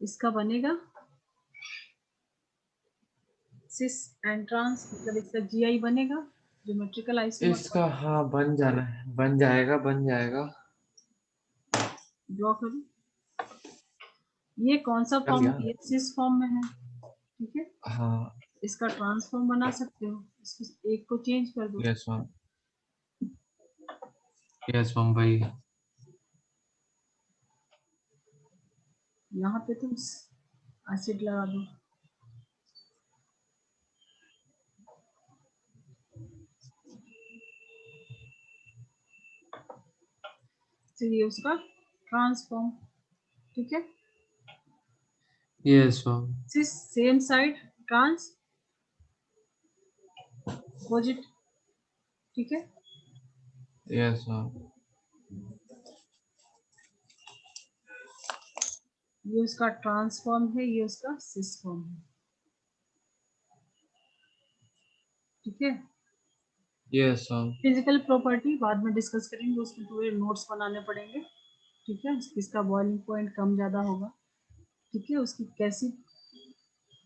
इसका बनेगा सिस एंड ट्रांस, मतलब इसका जीआई बनेगा, ज्योमेट्रिकल आइसोमर। इसका हाँ बन जाना है, बन जाएगा बन जाएगा। ड्रॉ करूं, ये कौन सा कर फॉर्म लिया। है, ये सिस फॉर्म में है, ठीक है। हाँ। इसका ट्रांसफॉर्म बना सकते हो, इसको एक को चेंज कर दो। यस मैम, यस मैम भाई। यहाँ पे तुम एसिड लगा दो। तो ये उसका ट्रांसफॉर्म, ठीक है। Yes ma'am. Cis same side, trans opposite, ठीक है। Yes ma'am. ये उसका ट्रांसफॉर्म है, ये उसका सिस फॉर्म है, ठीक है। Yes ma'am. फिजिकल प्रॉपर्टी बाद में डिस्कस करेंगे, उसमें पूरे नोट्स बनाने पड़ेंगे, ठीक है। इसका बॉइलिंग पॉइंट कम ज़्यादा होगा, ठीक है। उसकी कैसी,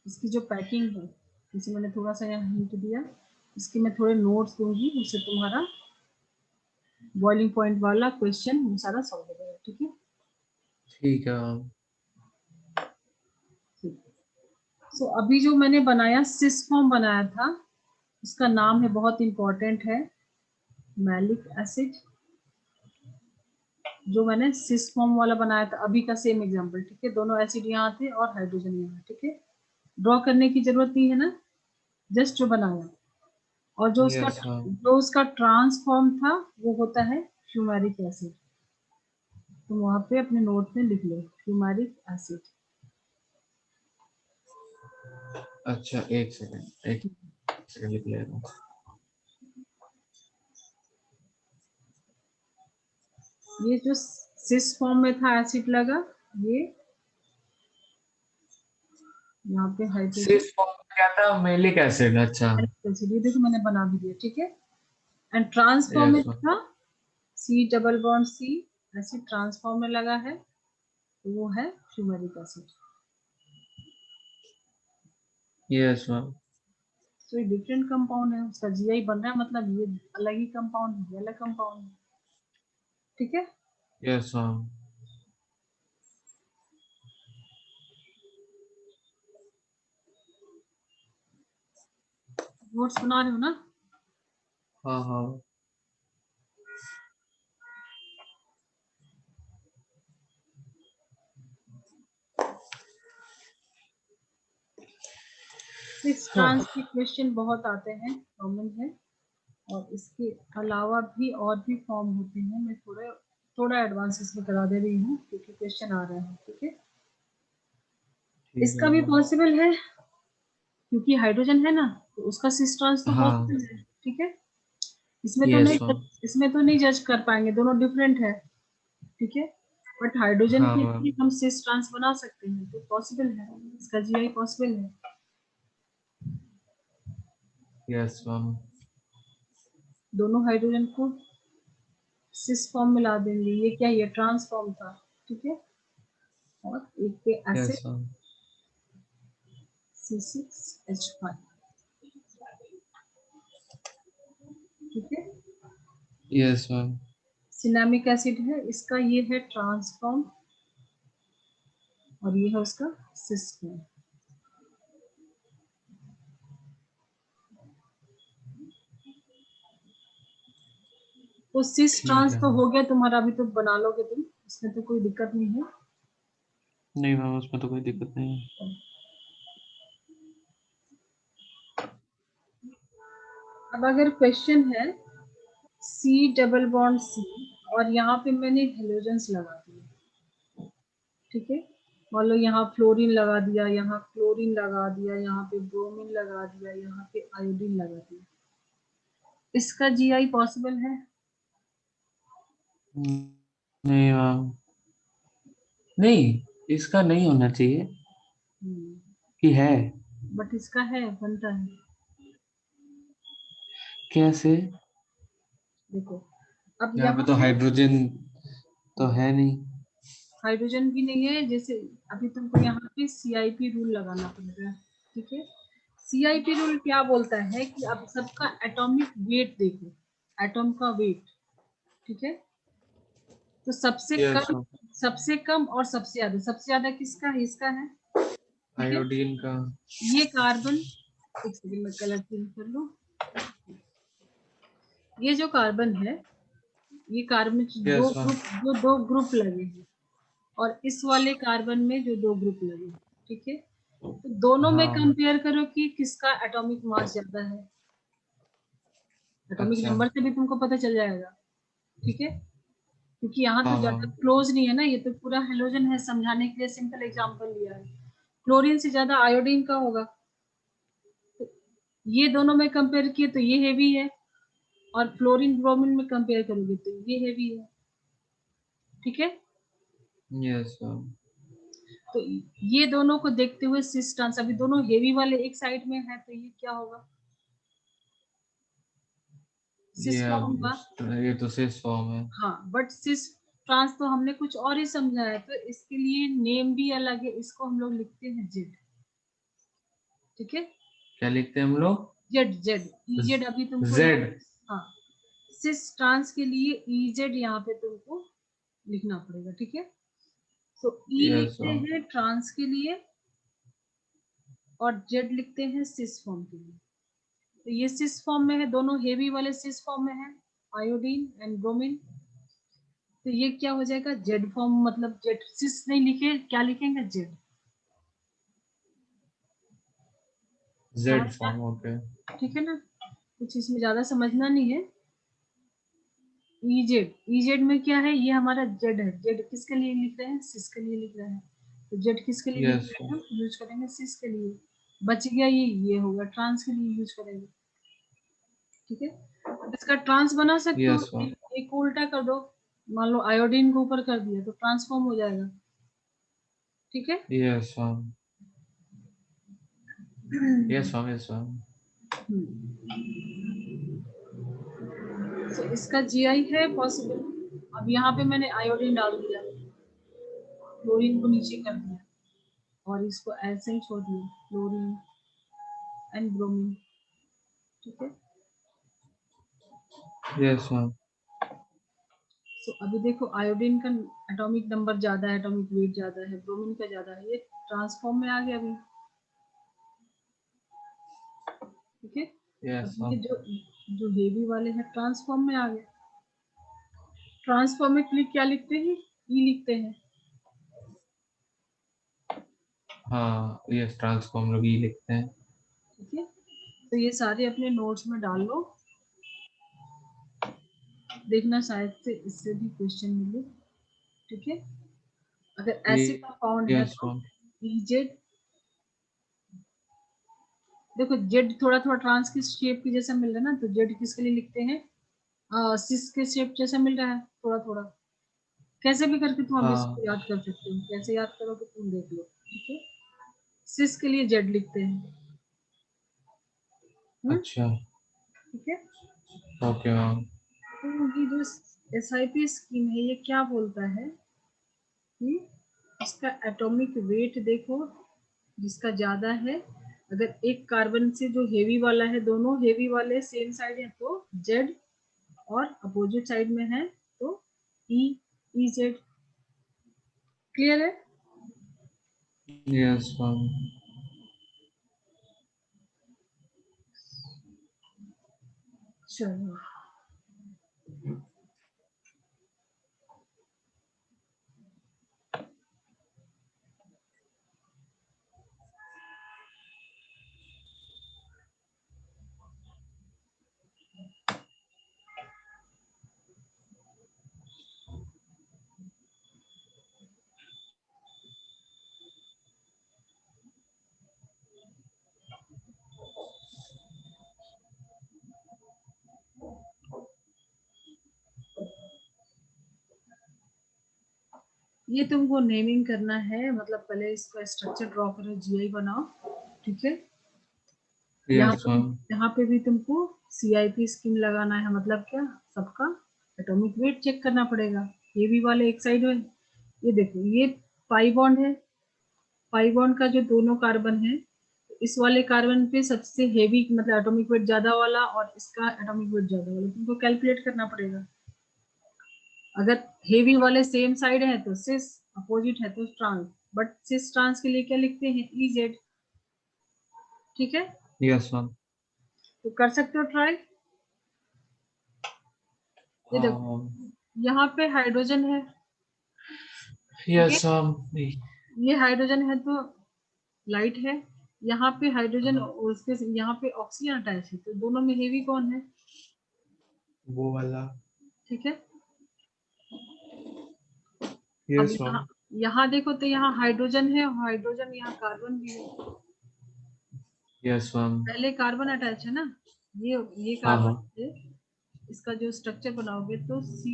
इसकी जो पैकिंग है, इसे मैंने थोड़ा सा यहाँ हिंट दिया, इसके मैं थोड़े नोट्स दूंगी, उससे तुम्हारा बॉइलिंग पॉइंट वाला क्वेश्चन वो सारा सॉल्व हो जाएगा, ठीक है। ठीक है मैम। सो अभी जो मैंने बनाया सिस फॉर्म बनाया था, उसका नाम है, बहुत इंपॉर्टेंट है, मैलिक एसिड। जो मैंने सिस फॉर्म वाला बनाया था अभी का सेम एग्जांपल, ठीक है। दोनों एसिड यहाँ थे और हाइड्रोजन यहाँ, ठीक है। ड्रॉ करने की जरूरत नहीं है ना, जस्ट जो बनाया। और यस मैम। जो उसका ट्रांसफॉर्म था वो होता है फ्यूमेरिक एसिड। तो वहां पे अपने नोट में लिख लो फ्यूमेरिक एसिड। अच्छा, एक सेकंड, एक सेकंड लिख ले रहा हूँ। ये जो सिस फॉर्म में था एसिड लगा, ये यहाँ पे हाइड्रोजन सिस फॉर्म क्या था? मेलिक एसिड, अच्छा। एसिड, ये देखो मैंने बना भी दिया, ठीक है। एंड ट्रांसफॉर्म में यस मैम। था C double bond C, acid transform में लगा है, तो वो है फ्यूमेरिक एसिड। Yes ma'am. तो ये डिफरेंट कंपाउंड है, उसका जीआई बन रहा है, मतलब ये अलग ही कंपाउंड है, ये अलग कंपाउंड है, ठीक है। Yes ma'am. नोट्स बना रहे हो ना? हाँ हाँ सिस ट्रांस के क्वेश्चन बहुत आते हैं, कॉमन है। और इसके अलावा भी और भी फॉर्म होते हैं, मैं थोड़ा थोड़ा एडवांस में करा दे रही हूँ क्योंकि क्वेश्चन आ रहे हैं, ठीक है। ठीक इसका है भी मैम। पॉसिबल है क्योंकि हाइड्रोजन है ना, तो उसका सिस ट्रांस तो हाँ पॉसिबल है, ठीक है। इसमें तो यस नहीं, मैम। इसमें तो नहीं जज कर पाएंगे, दोनों डिफरेंट है, ठीक है। बट हाइड्रोजन हाँ के मैम लिए हम सिस ट्रांस बना सकते हैं, तो पॉसिबल है, इसका जीआई पॉसिबल है। Yes ma'am. दोनों हाइड्रोजन को सिस फॉर्म में ला देंगे, ये क्या, ये ट्रांस फॉर्म था, ठीक है। और एक पे एसिड यस मैम। C6H5, ठीक है। Yes ma'am. सिनेमिक एसिड है, इसका ये है ट्रांस फॉर्म और ये है उसका सिस फॉर्म। तो सिस ठीक ट्रांस है तो मैम। हो गया तुम्हारा, अभी तो बना लोगे तुम, इसमें तो कोई दिक्कत नहीं है। नहीं मैम उसमें तो कोई दिक्कत नहीं है। अब अगर क्वेश्चन है C डबल बॉन्ड C और यहाँ पे मैंने हेलोजेंस लगा दिए, ठीक है। मान लो यहाँ फ्लोरीन लगा दिया, यहाँ क्लोरीन लगा दिया, यहाँ पे ब्रोमीन लगा दिया, यहाँ पे आयोडीन लगा दिया, इसका जीआई पॉसिबल है? नहीं मैम, नहीं इसका नहीं होना चाहिए कि है। बट इसका है, बनता है। कैसे? देखो, अब यहाँ पे यहाँ तो पे हाइड्रोजन तो है नहीं। हाइड्रोजन भी नहीं है, जैसे अभी तुमको यहाँ पे CIP रूल लगाना पड़ेगा, ठीक है। CIP रूल क्या बोलता है कि अब सबका एटॉमिक वेट देखो, एटॉम का वेट, ठीक है। तो यस मैम। सबसे कम और सबसे ज्यादा किसका है, इसका है, ठीक है। आयोडीन का। ये कार्बन, एक सेकंड में कलर चेंज कर लो। ये जो कार्बन है, ये कार्बन यस मैम। जो दो ग्रुप लगे हैं, और इस वाले कार्बन में जो दो ग्रुप लगे हैं, ठीक है। तो दोनों में हाँ। कंपेयर करो कि किसका एटॉमिक मास ज्यादा है, एटॉमिक अच्छा। नंबर से भी तुमको पता चल जाएगा, ठीक है। क्योंकि यहाँ तो हाँ ज्यादा मैम। क्लोज नहीं है ना, ये तो पूरा हेलोजन है, समझाने के लिए सिंपल एग्जांपल लिया है। क्लोरीन से ज्यादा आयोडीन का होगा, तो ये दोनों में कंपेयर किए तो ये हेवी है, और फ्लोरीन ब्रोमीन में कंपेयर करोगे तो ये हेवी है, ठीक है। Yes ma'am. तो ये दोनों को देखते हुए सिस ट्रांस, अभी दोनों हेवी वाले एक साइड में है, तो ये क्या होगा, सिस फॉर्म होगा। ये तो सिस फॉर्म है। हाँ, बट सिस ट्रांस तो हमने कुछ और ही समझा है, तो इसके लिए नेम भी अलग है, इसको हम लोग लिखते हैं जेड, ठीक है। क्या लिखते हैं हम लोग? जेड जेड जेड अभी तुमको यहाँ, जेड। हाँ, सिस ट्रांस के लिए जेड यहाँ पे तुमको लिखना पड़ेगा, ठीक है। तो यस लिखते मैम। हैं ट्रांस के लिए और जेड लिखते हैं सिस फॉर्म के लिए। तो ये सिस फॉर्म में है, दोनों हेवी वाले सिस फॉर्म में है, आयोडीन एंड ब्रोमीन। तो ये क्या हो जाएगा, जेड फॉर्म, मतलब जेड सिस नहीं लिखे, क्या लिखेंगे, जेड। समझ जेड गया, फॉर्म ओके। ठीक है ना, कुछ इसमें ज्यादा समझना नहीं है। ईजेड में क्या है, ये हमारा जेड है, जेड किसके लिए लिख रहे हैं, सिस के लिए लिख रहे हैं। तो जेड किसके लिए लिख यस रहे हैं, हम यूज करेंगे सिस के लिए। बच गया ये होगा ट्रांस के लिए यूज करेंगे, ठीक है। अब इसका ट्रांस बना सकते हो, यस मैम। एक को उल्टा कर दो, मान लो आयोडीन को ऊपर कर दिया तो ट्रांसफॉर्म हो जाएगा, ठीक है। Yes ma'am. Yes ma'am. Yes ma'am. तो इसका जीआई है पॉसिबल। अब यहाँ पे मैंने आयोडीन डाल दिया, क्लोरीन को नीचे कर दिया, और इसको ऐसे ही छोड़ दिया, क्लोरीन एंड ब्रोमीन, ठीक है। Yes ma'am. तो अभी देखो, आयोडीन का एटॉमिक नंबर ज्यादा है, एटॉमिक वेट ज्यादा है, ब्रोमीन का ज्यादा है, ये ट्रांसफॉर्म में आ गया अभी, ठीक है। यस अब ये जो जो हेवी वाले हैं ट्रांसफॉर्म में आ गए। ट्रांसफॉर्म में क्या लिखते हैं, ई लिखते हैं। हाँ, यस ट्रांसफॉर्म लोग ही लिखते हैं। ठीक है, तो ये सारे अपने नोट्स में डाल लो, देखना शायद से इससे भी क्वेश्चन मिले। ठीक है, अगर ऐसे कंपाउंड है यस तो मैम। जेड, देखो जेड थोड़ा थोड़ा ट्रांस की शेप की जैसा मिल रहा है ना, तो जेड किसके लिए लिखते हैं, सिस के शेप जैसा मिल रहा है थोड़ा थोड़ा। कैसे भी करके तुम अब हाँ, इसको याद कर सकते हो, कैसे याद करोगे तुम देख लो। ठीक है, सिस के लिए जेड लिखते हैं। अच्छा, ठीक है, ओके मैम। तो ये जो SIP स्कीम है ये क्या बोलता है कि इसका एटॉमिक वेट देखो, जिसका ज्यादा है, अगर एक कार्बन से जो हेवी वाला है, दोनों हेवी वाले सेम साइड है तो जेड, और अपोजिट साइड में है तो ई, ई जेड। क्लियर है? Yes ma'am. चलो, ये तुमको नेमिंग करना है, मतलब पहले इसका स्ट्रक्चर ड्रॉ करो, GI बनाओ। ठीक है, यहाँ यस पे मैम। यहाँ पे भी तुमको CIP स्कीम लगाना है, मतलब क्या, सबका एटॉमिक वेट चेक करना पड़ेगा। ये भी वाले एक साइड में, ये देखो ये पाई बॉन्ड है, पाई बॉन्ड का जो दोनों कार्बन है, इस वाले कार्बन पे सबसे हेवी मतलब एटॉमिक वेट ज्यादा वाला, और इसका एटॉमिक वेट ज्यादा वाला तुमको कैलकुलेट करना पड़ेगा। अगर हेवी वाले सेम साइड है तो सिस, अपोजिट है तो ट्रांस, बट सिस ट्रांस के लिए क्या लिखते हैं, EZ। ठीक है, यस मैम। तो कर सकते हो ट्राई। ये हाँ देखो, मैम। यहाँ पे हाइड्रोजन है। ठीक है, यस मैम। ये हाइड्रोजन है तो लाइट है, यहाँ पे हाइड्रोजन और उसके यहाँ पे ऑक्सीजन अटैच है, तो दोनों में हेवी कौन है। वो वाला। ठीक है, अब यस मैम। यहाँ यहाँ देखो तो यहाँ हाइड्रोजन है, हाइड्रोजन यहाँ कार्बन भी है, यस मैम। पहले कार्बन अटैच है ना, ये हाँ कार्बन हाँ। है। इसका जो स्ट्रक्चर बनाओगे तो C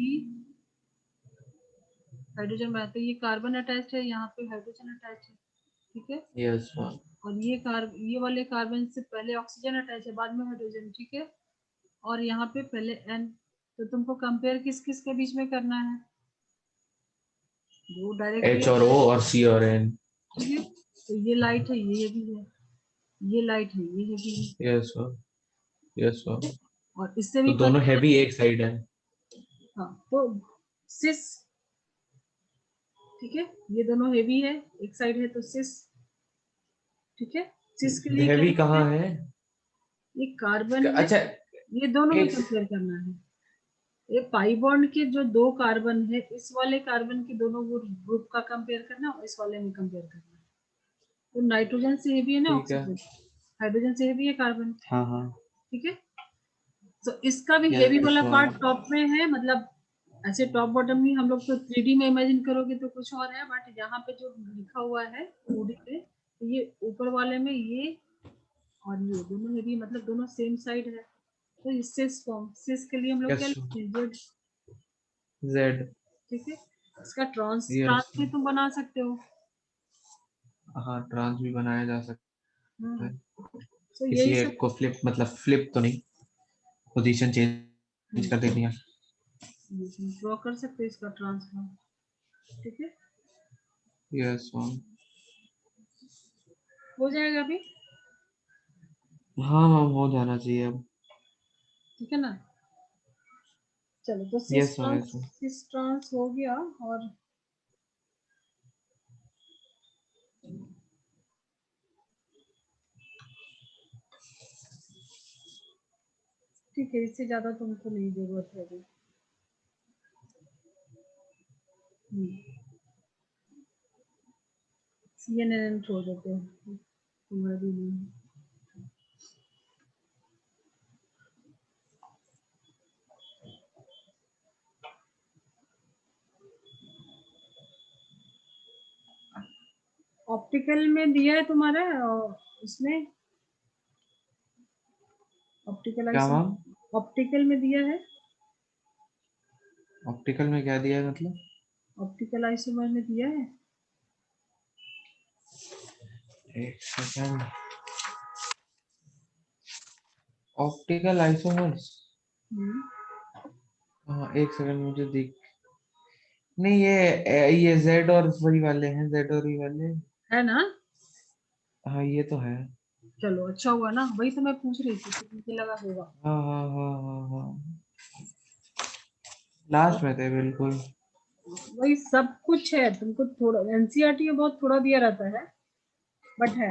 हाइड्रोजन बनाते, तो ये कार्बन अटैच है, यहाँ पे हाइड्रोजन अटैच है। ठीक है, यस मैम। और ये वाले कार्बन से पहले ऑक्सीजन अटैच है, बाद में हाइड्रोजन। ठीक है, और यहाँ पे पहले N, तो तुमको कंपेयर किस किस के बीच में करना है, वो एच डायरेक्टली। और ओ और सी और एन। ठीक है, तो ये लाइट है, ये भी है, ये लाइट है, ये भी है, यस मैम। Yes ma'am. ठीक है, और इससे तो भी दोनों पता हैवी चले। एक साइड है। हाँ, तो सिस, ठीक है, ये दोनों हेवी है, एक साइड है तो सिस। ठीक है, सिस के लिए क्या हैवी लिखते कहाँ हैं, है? ये कार्बन है, अच्छा। ये दोनों में एक। कंपेयर करना है। ये पाई बॉन्ड के जो दो कार्बन है, इस वाले कार्बन के दोनों ग्रुप का कंपेयर करना और इस वाले में कंपेयर करना। तो नाइट्रोजन से हेवी है ना ठीक है। ऑक्सीजन, हाइड्रोजन से हेवी है कार्बन। हाँ हाँ। ठीक है, तो इसका भी हेवी यस वाला मैम। पार्ट टॉप में है, मतलब ऐसे टॉप बॉटम ही हम लोग तो 3D में इमेजिन करोगे तो कुछ और है, बट यहाँ पे जो लिखा हुआ है 2D पे, तो ये ऊपर वाले में ये और ये दोनों हेवी, मतलब दोनों सेम साइड है, तो इससे फॉर्म, सिस के लिए हम लोग क्या यस। लिखते हैं, जेड। जेड। ठीक है, इसका ट्रांस यस। ट्रांस भी तुम बना सकते हो। हाँ, ट्रांस भी बनाया जा सकता है। तो किसी यही सब एक को फ्लिप, मतलब फ्लिप तो नहीं, पोजीशन चेंज कर देनी है। ड्रॉ कर सकते हो इसका ट्रांसफॉर्म। ठीक है, यस मैम। हो जाएगा अभी। हाँ मैम, हो जाना चाहिए अब। ठीक है ना, चलो तो yes ma'am, yes ma'am. Cis trans हो गया, और ठीक है, इससे ज्यादा तुमको नहीं जरूरत है अभी। CNN छोड़ देते हैं, तुम्हारा भी नहीं। ऑप्टिकल में दिया है तुम्हारा उसमें, ऑप्टिकल क्या आइसोमर, मैम? ऑप्टिकल में दिया है, ऑप्टिकल में क्या दिया है मतलब? ऑप्टिकल आइसोमर में दिया है। एक सेकंड। ऑप्टिकल आइसोमर्स, हम्म, हाँ एक सेकंड मुझे दिख, नहीं ये जेड और वही वाले हैं, जेड और ई वाले। है ना। हाँ ये तो है। चलो अच्छा हुआ ना, वही तो मैं पूछ रही थी कि मुझे लगा होगा। हाँ हाँ हाँ हाँ हाँ, लास्ट में थे बिल्कुल। वही सब कुछ है, तुमको थोड़ा एनसीईआरटी में बहुत थोड़ा दिया रहता है, बट है।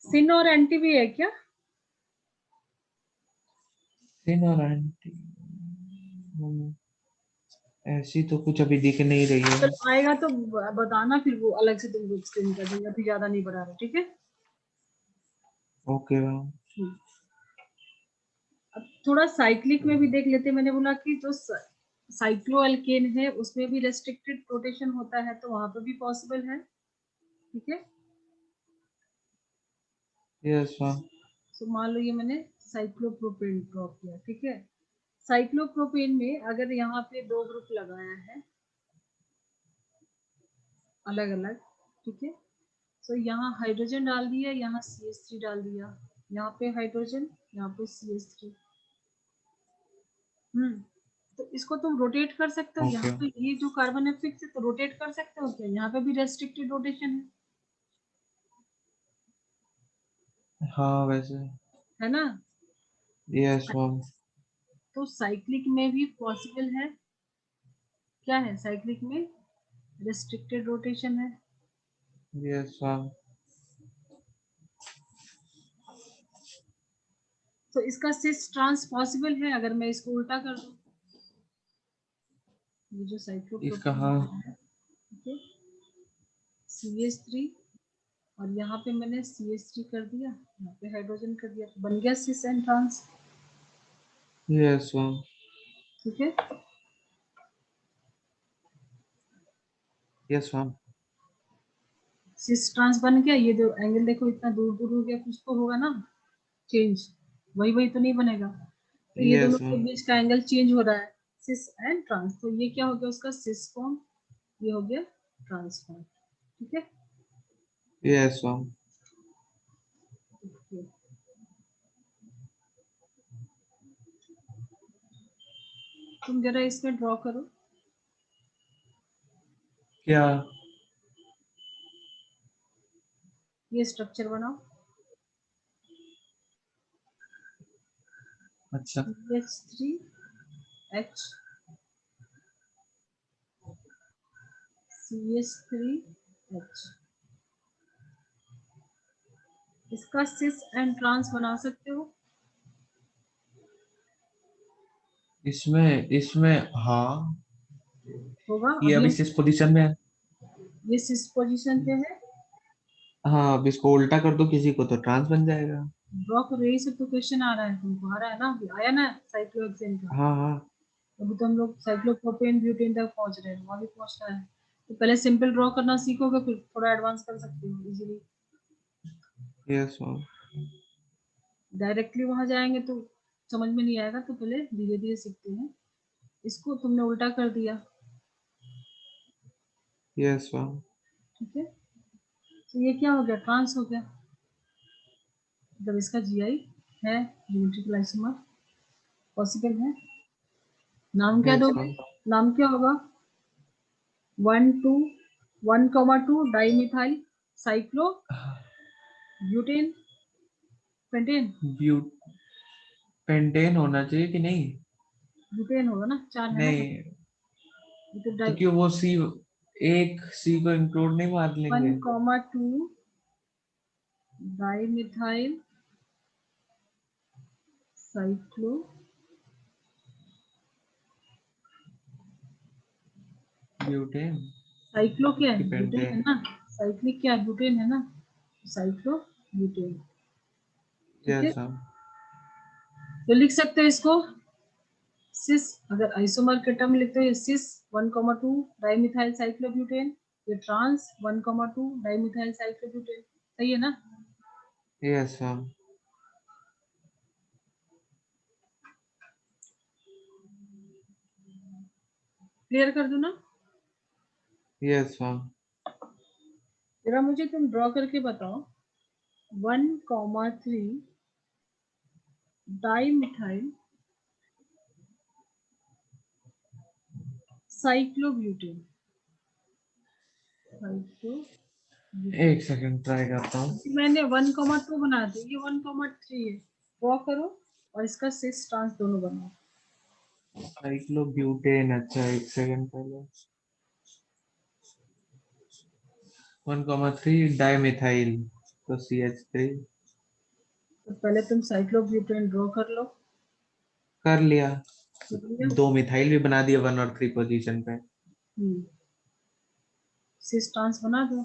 सिन और एंटी भी है क्या? सिन और एंटी, ऐसी तो कुछ अभी दिख नहीं रही है। चलो आएगा तो बताना, फिर वो अलग से तुमको एक्सप्लेन कर देंगे, अभी ज्यादा नहीं बढ़ा रहे, ठीक है। Okay ma'am. हम्म। अब थोड़ा साइक्लिक में भी देख लेते हैं। मैंने बोला कि जो साइक्लोएल्केन है उसमें भी रेस्ट्रिक्टेड रोटेशन होता है, तो वहां पर भी पॉसिबल है, ठीक है। Yes ma'am. तो मान लो ये मैंने साइक्लोप्रोपेन ड्रॉ किया, ठीक है। साइक्लोप्रोपेन में अगर यहाँ पे दो ग्रुप लगाया है अलग अलग, ठीक है। तो यहाँ हाइड्रोजन डाल दिया, यहाँ CH3 डाल दिया, यहाँ पे हाइड्रोजन, यहाँ पे CH3। तो इसको तुम रोटेट कर सकते हो, यहाँ ओके। पे ये जो कार्बन है फिक्स है, तो रोटेट कर सकते हो क्या? यहाँ पे भी रेस्ट्रिक्टेड रोटेशन हाँ वैसे। है ना। Yes ma'am. तो साइक्लिक में भी पॉसिबल है, क्या है साइक्लिक में, रेस्ट्रिक्टेड रोटेशन है। Yes ma'am. तो इसका सिस ट्रांस पॉसिबल है अगर मैं इसको उल्टा कर दूं। ये जो इसका साइक्लोप्रोपेन हाँ। है, ठीक है, CH3, और यहाँ पे मैंने CH3 कर दिया, यहाँ पे हाइड्रोजन कर दिया, तो बन गया सिस एंड ट्रांस, यस मैम। ठीक है। Yes ma'am. सिस ट्रांस बन गया। ये जो एंगल देखो इतना दूर दूर हो गया, कुछ तो होगा ना चेंज, वही वही तो नहीं बनेगा। तो ये दोनों यस के मैम। बीच का एंगल चेंज हो रहा है, सिस एंड ट्रांस। तो ये क्या हो गया उसका सिस फॉर्म, ये हो गया ट्रांस फॉर्म, ठीक है। Yes ma'am. Okay. तुम जरा इसमें ड्रॉ करो, क्या? ये स्ट्रक्चर बनाओ। अच्छा। CH3H, CH3H, इसका सिस एंड ट्रांस बना सकते हो। इसमें इसमें हाँ, होगा ये अभी अभी हम, इस पोजीशन में है। ये सिस पोजीशन पे है। हाँ अब इसको उल्टा कर दो किसी को तो ट्रांस बन जाएगा। ड्रॉ करो, यही सब तो क्वेश्चन आ रहा है, तुमको आ रहा है ना, अभी आया ना साइक्लोहेक्सेन का। हाँ हाँ। अभी तो हम लोग साइक्लोप्रोपेन ब्यूटेन तक पहुंच रहे हैं, वहां भी पहुंचना है। तो पहले सिंपल ड्रॉ करना सीखोगे, फिर थोड़ा एडवांस कर सकते हो इजीली। Yes ma'am. डायरेक्टली वहां जाएंगे तो समझ में नहीं आएगा, तो पहले धीरे धीरे सीखते हैं। इसको तुमने उल्टा कर दिया, यस मैम। ठीक है। तो ये क्या हो गया, ट्रांस हो गया। जब इसका GI है, ज्योमेट्रिकल आइसोमर पॉसिबल है। नाम क्या यस दोगे, मैम। नाम क्या होगा, 1,2 dimethylcyclobutane pentane, ब्यूट पेंटेन होना चाहिए कि नहीं? ब्यूटेन होगा ना, चार है ना तो। नहीं, ये तो तो डाई, क्यों वो सी, एक सी को इंक्लूड नहीं मार वन लेंगे? Comma two di methyl cyclo butane cyclo क्या है? ब्यूटेन है पेंटेन। ना। साइक्लिक क्या है? ब्यूटेन है ना। Cyclo butane. ठीक है, यस मैम। तो लिख सकते हैं इसको सिस। अगर आइसोमर के टर्म लिखते हैं सिस 1,2 डाइमिथाइल साइक्लोब्यूटेन, ये ट्रांस 1,2 डाइमिथाइल साइक्लोब्यूटेन। सही है ना। Yes ma'am. क्लियर कर दूं ना। Yes ma'am. जरा मुझे तुम ड्रॉ करके बताओ 1,3 डाइमिथाइल साइक्लोब्यूटेन। साइक्लोब्यूटेन एक सेकंड ट्राई करता हूँ। मैंने 1,2 बना दी, ये 1,3 है। ड्रॉ करो और इसका सिस ट्रांस दोनों बनाओ। साइक्लोब्यूटेन, अच्छा एक सेकंड पहले। 1,3 डाइमिथाइल, तो CH3। तो पहले तुम साइक्लोब्यूटेन ड्रॉ कर लो। कर लिया। कर लिया? 2 मिथाइल भी बना दिया 1 और 3 पोजीशन पे। सिस ट्रांस बना दो।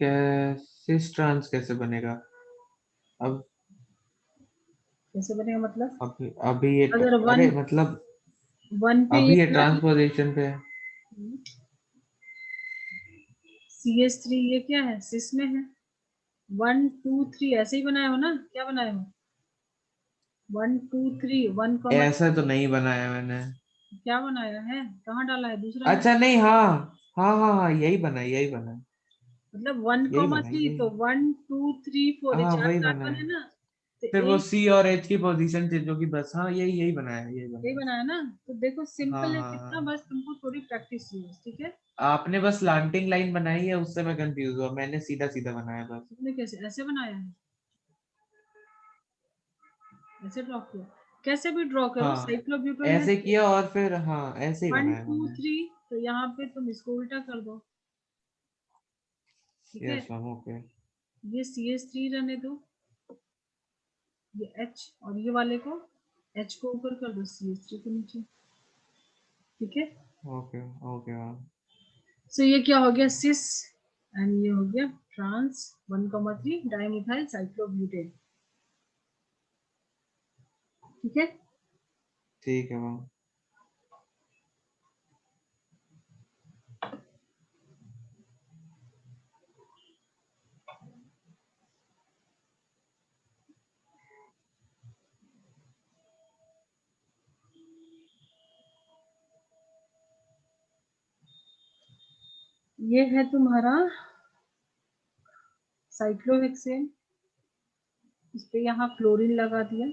सिस ट्रांस कैसे बनेगा? अब कैसे बनेगा मतलब? अभी अभी ये अगर अरे मतलब वन पे ये अभी ये क्या है? ट्रांसपोजिशन पे है। CH3 ये क्या है? सिस में है। 1,2,3 ऐसे ही बनाया हो ना? क्या बनाया हो? 1,2,3 1, ऐसा तो नहीं बनाया मैंने। क्या बनाया है? कहाँ डाला है? दूसरा अच्छा नहीं, हाँ हाँ हाँ हाँ, यही बना है, यही बना है, मतलब 1, यही बना है, 3 यही। तो 1, 2, 3, 4 ये हाँ 4 वही बना कार्बन है। है ना। तो फिर वो एक C और H की पोजीशन चेंज होगी बस। हाँ यही यही बनाया है, यही ये बनाया है। बनाया ना। तो देखो हाँ सिंपल है हाँ कितना, हाँ। बस तुमको थोड़ी प्रैक्टिस चाहिए, ठीक है। आपने बस लांटिंग लाइन बनाई है, उससे मैं कंफ्यूज हुआ। मैंने सीधा सीधा बनाया बस। तुमने कैसे ऐसे बनाया है? ऐसे ड्रॉ किया? कैसे भी ड्रॉ करो, हाँ साइक्लोब्यूटेन है ऐसे तो किया, और फिर हाँ ऐसे ही 1, बनाया 2, मैंने। 3 तो यहाँ पे तुम इसको उल्टा कर दो। ठीक है, यस मैम, ओके। ये CH3 रहने दो, ये H और ये वाले को H को ऊपर कर दो, CH3 को नीचे। ठीक है, ओके ओके मैम। सो ये क्या हो गया? सिस एंड ये हो गया ट्रांस 1,3 डाइमिथाइल साइक्लोब्यूटेन। ठीक है, ठीक है मैम। ये है तुम्हारा साइक्लोहेक्सेन। इस पे यहाँ क्लोरीन लगा दिया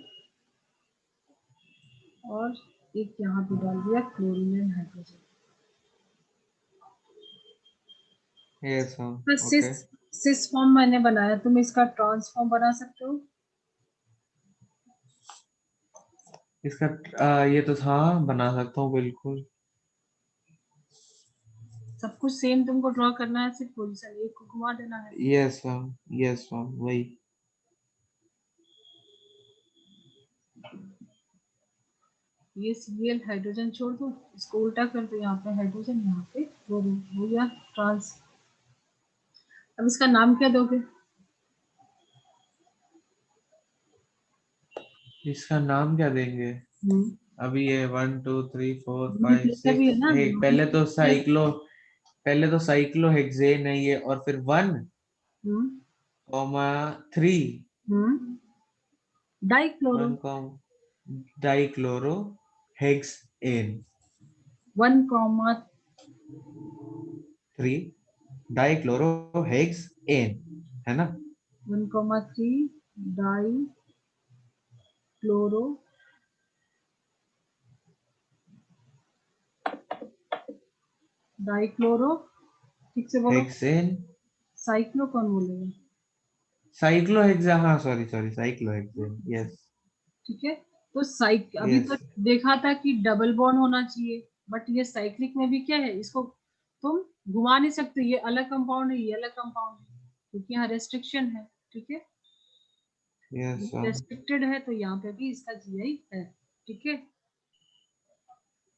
और एक यहाँ पे डाल दिया chlorine and hydrogen. Yes ma'am, बस सिस ओके। सिस फॉर्म मैंने बनाया, तुम इसका ट्रांसफॉर्म बना सकते हो। इसका ये तो था, बना सकता हूँ बिल्कुल। सब कुछ सेम तुमको ड्रॉ करना है, सिर्फ पोजीशन एक को घुमा देना है। यस मैम, यस मैम, वही। ये Cl हाइड्रोजन छोड़ दो, इसको उल्टा कर दो, यहाँ पे हाइड्रोजन यहाँ पे क्लोरीन हो गया ट्रांस। अब इसका नाम क्या दोगे? इसका नाम क्या देंगे? हम्म, अभी ये 1 2 3 4 5 नोमेनक्लेचर भी है 6 ना, एक, नोमेनक्लेचर। पहले तो साइक्लो हेक्सेन है ये, और फिर 1 hmm 3, hmm dichloro. 1 dichloro hexane, 3 dichloro hexane, है ना? 1,3 डाई क्लोरो डाइक्लोरो। ठीक से बोलो। हेक्सेन। साइक्लो कौन बोलेगा? साइक्लो हेक्सेन, हाँ sorry sorry, cyclo hexane, yes. ठीक है, तो साइक अभी यस। तक देखा था कि डबल बॉन्ड होना चाहिए, बट ये साइक्लिक में भी क्या है, इसको तुम घुमा नहीं सकते, ये अलग कंपाउंड है, ये अलग कंपाउंड है, क्योंकि यहाँ रेस्ट्रिक्शन है, ठीक है। Yes ma'am. रेस्ट्रिक्टेड है तो यहाँ पे भी इसका जीआई है, ठीक है।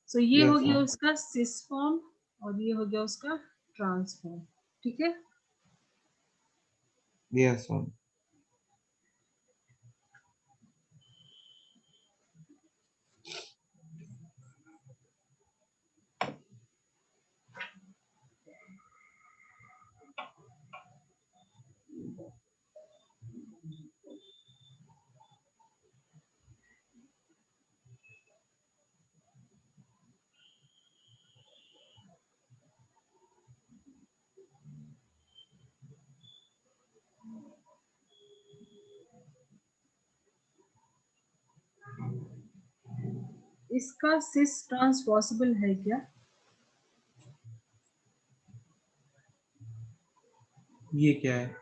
सो ये हो यस गया मैम। उसका सिस फॉर्म और ये हो गया उसका ट्रांस फॉर्म, ठीक है। Yes ma'am. इसका सिस ट्रांस पॉसिबल है क्या? ये क्या है?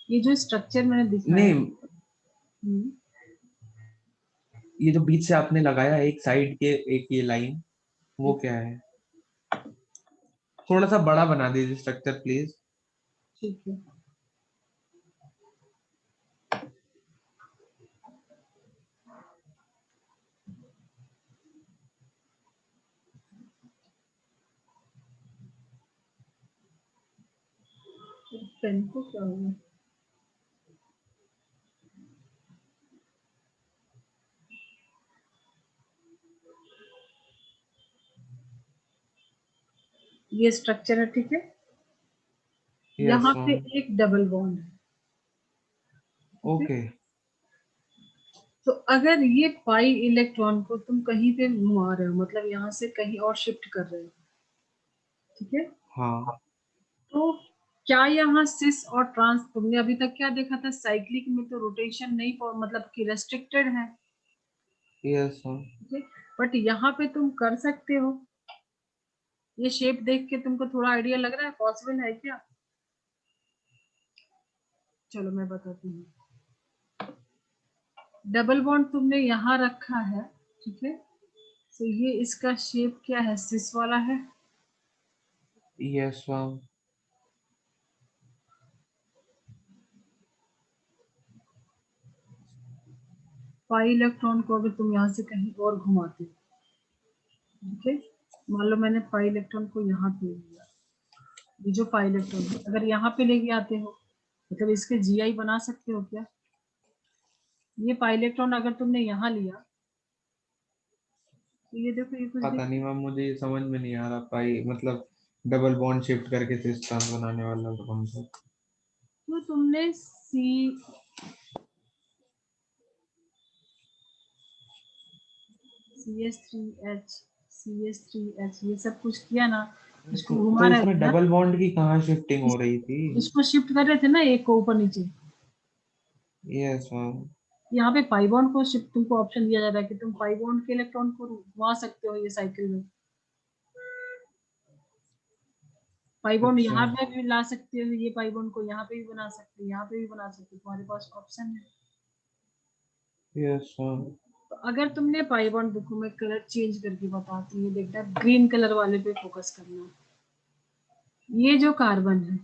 ये जो स्ट्रक्चर मैंने दिखाया, नहीं, हम्म, ये जो बीच से आपने लगाया एक साइड के, एक ये लाइन, वो ठीक क्या है? थोड़ा सा बड़ा बना दीजिए स्ट्रक्चर प्लीज। ठीक है। पेन को क्या होगा? ये स्ट्रक्चर है, ठीक है। यस यहाँ पे मैम। एक डबल बॉन्ड है, ठीक है। ओके। तो अगर ये पाई इलेक्ट्रॉन को तुम कहीं पे घुमा रहे हो, मतलब यहाँ से कहीं और शिफ्ट कर रहे हो, ठीक है, हाँ। तो क्या यहाँ सिस और ट्रांस, तुमने अभी तक क्या देखा था, साइक्लिक में तो रोटेशन नहीं मतलब कि रेस्ट्रिक्टेड है, यस मैम। ठीक है। बट यहाँ पे तुम कर सकते हो। ये शेप देख के तुमको थोड़ा आइडिया लग रहा है, पॉसिबल है क्या? चलो मैं बताती हूँ। डबल बॉन्ड तुमने यहाँ रखा है, ठीक है। तो ये इसका शेप क्या है, सिस वाला है। Yes ma'am. पाई इलेक्ट्रॉन को अगर तुम यहाँ से कहीं और घुमाते, ठीक है, मान लो मैंने पाई इलेक्ट्रॉन को यहाँ पे लिया, ये जो पाई इलेक्ट्रॉन है अगर यहाँ पे लेके आते हो, मतलब इसके जीआई बना सकते हो क्या? ये पाई इलेक्ट्रॉन अगर तुमने यहाँ लिया, तो ये देखो, ये कुछ पता दिख, नहीं मैम, मुझे ये समझ में नहीं आ रहा पाई मतलब डबल बॉन्ड शिफ्ट करके सिस्टम बनाने वाला कॉन्सेप्ट। तो तुमने सी एस थ्री एच ये सब कुछ किया ना, इसको तो घुमा रहे इसमें थे ना, डबल बॉन्ड की कहाँ शिफ्टिंग हो इस, रही थी? इसको शिफ्ट कर रहे थे ना एक को ऊपर नीचे। Yes ma'am. यहाँ पे पाई बॉन्ड को शिफ्ट तुमको ऑप्शन दिया जा रहा है कि तुम पाई बॉन्ड के इलेक्ट्रॉन को घुमा सकते हो ये साइकिल में। पाई बॉन्ड अच्छा। यहाँ पे भी ला सकते हो, ये पाई बॉन्ड को यहाँ पे भी बना सकते हो, यहाँ पे भी बना सकते हो, तुम्हारे पास ऑप्शन है। Yes ma'am. तो अगर तुमने पाई बॉन्ड, देखो मैं कलर चेंज करके बताती हूँ, ये देखना, ग्रीन कलर वाले पे फोकस करना। ये जो कार्बन है,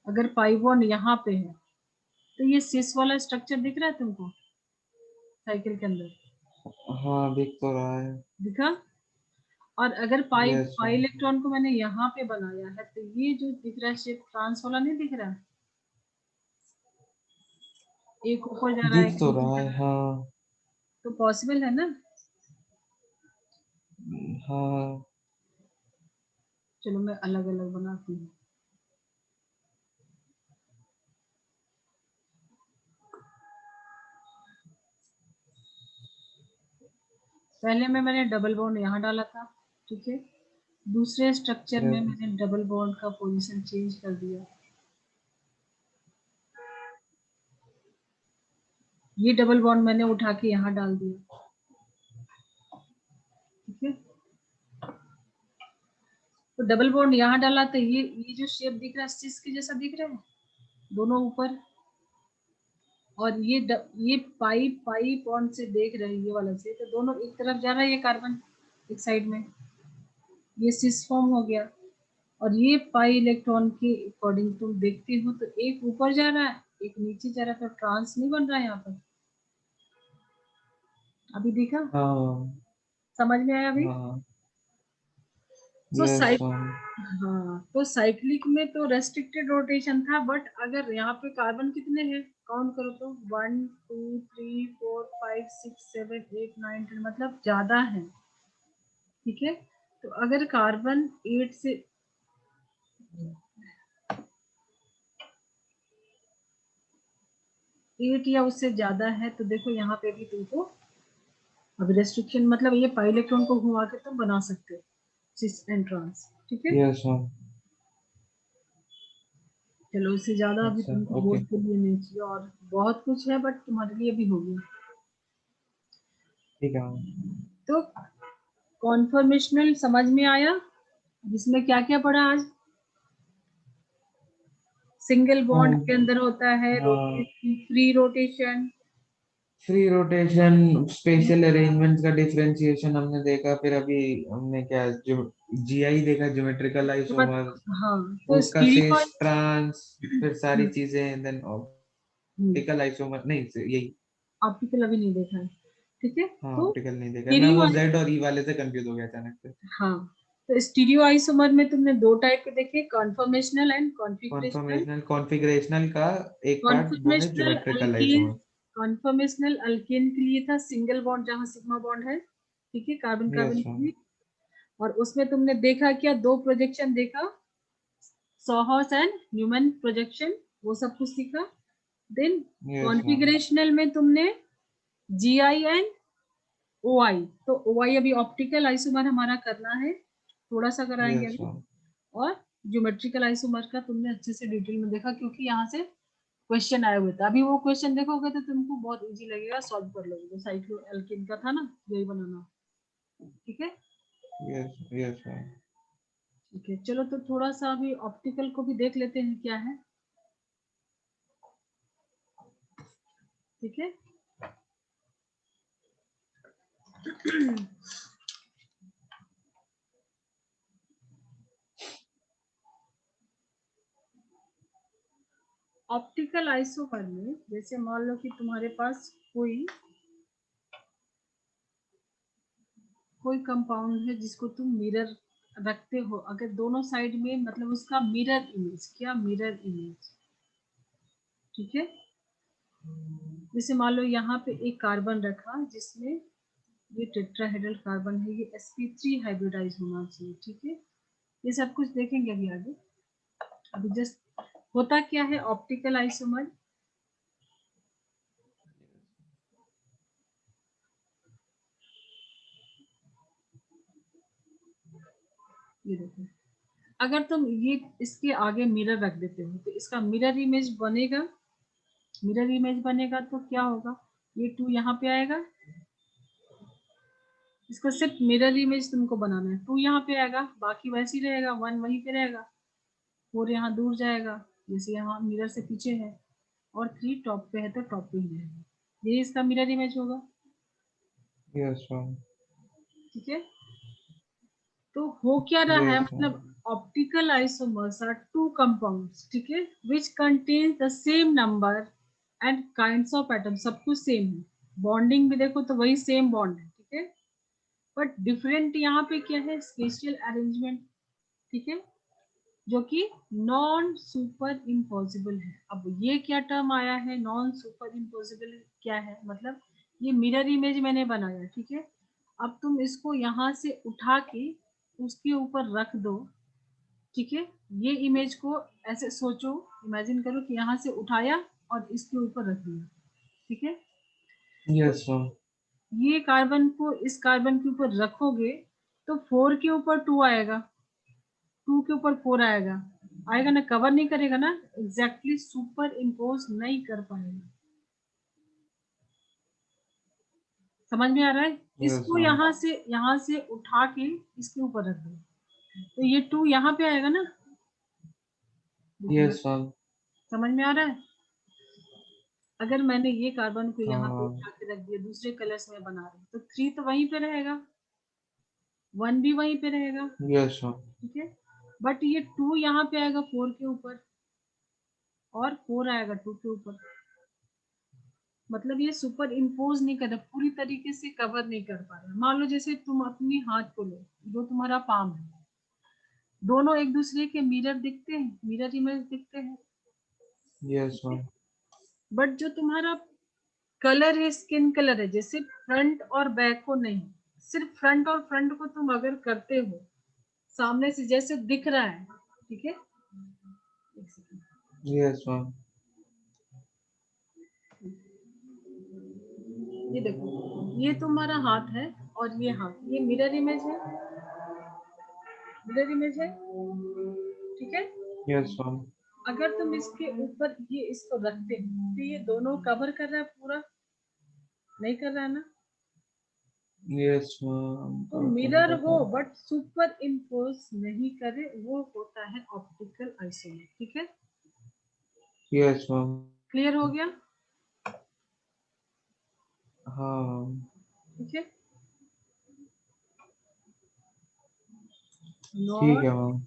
अगर पाई बॉन्ड यहाँ पे है, तो ये सिस वाला स्ट्रक्चर दिख रहा है तुमको साइकिल के अंदर, हाँ दिख तो रहा है। दिखा। और अगर पाई यस पाई मैम। इलेक्ट्रॉन को मैंने यहाँ पे बनाया है, तो ये जो दिख रहा है शेप ट्रांस वाला नहीं दिख रहा है, एक ऊपर जा रहा है दिख एक तो नीचे रहा जा है, रहा है, हाँ। तो पॉसिबल है ना। हाँ। चलो मैं अलग अलग बनाती हूँ। पहले में मैंने डबल बॉन्ड यहाँ डाला था, ठीक है। दूसरे स्ट्रक्चर में यस। मैंने डबल बॉन्ड का पोजीशन चेंज कर दिया, ये डबल बॉन्ड मैंने उठा के यहाँ डाल दिया, ठीक है। तो डबल बॉन्ड यहाँ डाला तो ये जो शेप दिख रहा है सिस के जैसा दिख रहा है, दोनों ऊपर। और ये पाई पाई बॉन्ड से देख रहे हैं, ये वाला से तो दोनों एक तरफ जा रहा है, ये कार्बन एक साइड में, ये सिस फॉर्म हो गया। और ये पाई इलेक्ट्रॉन के अकॉर्डिंग तुम देखते हो तो एक ऊपर जा रहा है, एक नीचे जा रहा है, तो ट्रांस नहीं बन रहा है यहाँ पर। अभी देखा, हाँ समझ में आया अभी? हाँ तो यस साइक हाँ, तो साइक्लिक में तो रेस्ट्रिक्टेड रोटेशन था, बट अगर यहाँ पे कार्बन कितने हैं काउंट करो तो 1 2 3 4 5 6 7 8 9 10, मतलब ज्यादा है। ठीक है, तो अगर कार्बन 8 से 8 या उससे ज्यादा है तो देखो यहाँ पे भी तुमको अब रेस्ट्रिक्शन, मतलब ये पाई इलेक्ट्रॉन को घुमा के तुम बना सकते हो सिस एंड ट्रांस। ठीक है, यस मैम। चलो इससे ज्यादा अभी अच्छा तुमको ओके बोर्ड के लिए नहीं चाहिए, और बहुत कुछ है बट तुम्हारे लिए भी हो गया। ठीक है मैम। तो कॉन्फर्मेशनल समझ में आया, जिसमें क्या क्या पढ़ा आज? सिंगल बॉन्ड के अंदर होता है हाँ rotation, free rotation, free rotation, special arrangement का डिफरेंशिएशन हमने देखा, फिर अभी हमने क्या जो जीआई देखा, ज्योमेट्रिकल आइसोमर, हाँ तो उसका स्टीरियो, सेस ट्रांस, फिर सारी चीजें, देन ऑप्टिकल आइसोमर नहीं यही। ऑप्टिकल अभी नहीं देखा है। ठीक है, हाँ तो ऑप्टिकल नहीं देखा मैं, स्टीरियो, वो जेड और ई वाले से कंफ्यूज हो गया अचानक से। हाँ तो स्टीरियो आइसोमर में तुमने दो टाइप के देखे, कॉन्फर्मेशनल एंड कॉन्फिगरेशनल। कॉन्फर्मेशनल कॉन्फ़िगरेशनल का एक पार्ट वो है कॉन्फर्मेशनल ज्योमेट्रिकल अल्कीन, आइसोमर। कॉन्फर्मेशनल अल्केन के लिए था सिंगल बॉन्ड जहां सिग्मा बॉन्ड है। ठीक है, कार्बन यस कार्बन के मैम। लिए। और उसमें तुमने देखा क्या, दो प्रोजेक्शन देखा, सोहर्स एंड न्यूमैन प्रोजेक्शन, वो सब कुछ सीखा। Then yes ma'am. कॉन्फिगरेशनल में तुमने जी आई एंड ओ आई, तो ओ आई अभी ऑप्टिकल आइसोमर हमारा करना है, थोड़ा सा कराएंगे यस अभी। मैम। और ज्योमेट्रिकल आइसोमर का तुमने अच्छे से डिटेल में देखा, क्योंकि यहाँ से क्वेश्चन आए हुए थे। अभी वो क्वेश्चन देखोगे तो तुमको बहुत इजी लगेगा, सॉल्व कर लोगे। जो साइक्लो एल्केन का था ना, यही बनाना। ठीक है, यस यस मैम। ठीक है, चलो तो थोड़ा सा अभी ऑप्टिकल को भी देख लेते हैं क्या है। ठीक है, ऑप्टिकल आइसोमर में जैसे मान लो कि तुम्हारे पास कोई कोई कंपाउंड है जिसको तुम मिरर रखते हो, अगर दोनों साइड में, मतलब उसका मिरर इमेज, क्या मिरर इमेज। ठीक है, जैसे मान लो यहाँ पे एक कार्बन रखा जिसमें ये टेट्राहेड्रल कार्बन है, ये sp3 हाइब्रिडाइज होना चाहिए। ठीक है, ये सब कुछ देखेंगे अभी आगे। अभी जस्ट होता क्या है ऑप्टिकल आइसोमर, ये देखो, अगर तुम ये इसके आगे मिरर रख देते हो तो इसका मिरर इमेज बनेगा। मिरर इमेज बनेगा तो क्या होगा, ये 2 यहाँ पे आएगा, इसको सिर्फ मिरर इमेज तुमको बनाना है। 2 यहाँ पे आएगा, बाकी वैसे ही रहेगा, 1 वहीं पे रहेगा, 4 यहाँ दूर जाएगा, जैसे यहाँ मिरर से पीछे है, और 3 टॉप पे है तो टॉप पे ही रहेगा। ये इसका मिरर इमेज होगा। Yes ma'am. ठीक है, तो हो क्या रहा है, यस मैम। मतलब optical isomers are two compounds, ठीक है, which contain the same number and kinds of atom, सब कुछ सेम है। बॉन्डिंग भी देखो तो वही सेम बॉन्ड है। ठीक है, बट डिफरेंट यहाँ पे क्या है, स्पेशियल अरेंजमेंट। ठीक है, जो कि नॉन सुपर इम्पॉसिबल है। अब ये क्या टर्म आया है, नॉन सुपर इम्पॉसिबल क्या है, मतलब ये मिरर इमेज मैंने बनाया। ठीक है, अब तुम इसको यहाँ से उठा के उसके ऊपर रख दो। ठीक है, ये इमेज को ऐसे सोचो, इमेजिन करो कि यहाँ से उठाया और इसके ऊपर रख दिया। ठीक है, तो यस मैम। ये कार्बन को इस कार्बन के ऊपर रखोगे तो 4 के ऊपर 2 आएगा, 2 के ऊपर 4 आएगा, आएगा ना, कवर नहीं करेगा ना, एग्जैक्टली सुपर इम्पोज नहीं कर पाएगा। समझ में आ रहा है? यस इसको मैम। यहाँ से उठा के इसके ऊपर रख दो तो ये 2 यहाँ पे आएगा ना, देखो मैं, यस मैम। समझ में आ रहा है? अगर मैंने ये कार्बन को यहाँ पे हाँ उठा के रख दिया, दूसरे कलर्स में बना रही तो 3 तो वहीं पे रहेगा, 1 भी वहीं पे रहेगा। Yes ma'am. ठीक है, बट ये 2 यहाँ पे आएगा 4 के ऊपर और 4 आएगा 2 के ऊपर, मतलब ये सुपर इम्पोज नहीं कर रहा, पूरी तरीके से कवर नहीं कर पा रहा। मान लो जैसे तुम अपनी हाथ को लो, जो तुम्हारा पाम है, दोनों एक दूसरे के मिरर दिखते हैं, मिरर इमेज दिखते हैं, यस मैम। बट जो तुम्हारा कलर है, स्किन कलर है, जैसे फ्रंट और बैक को नहीं, सिर्फ फ्रंट और फ्रंट को तुम अगर करते हो सामने से जैसे दिख रहा है, ठीक है, एक सेकंड, यस मैम। ये देखो, ये तुम्हारा हाथ है और ये हाथ, ये मिरर इमेज है, मिरर इमेज है, ठीक है। Yes ma'am. अगर तुम इसके ऊपर ये इसको रखते हो तो ये दोनों कवर कर रहा है पूरा, नहीं कर रहा है ना। Yes ma'am. तो मिरर हो बट सुपर इम्पोज नहीं करे, वो होता है ऑप्टिकल आइसोमर, ठीक है। Yes ma'am. क्लियर हो गया, हाँ ठीक है। ठीक है नॉट मैम।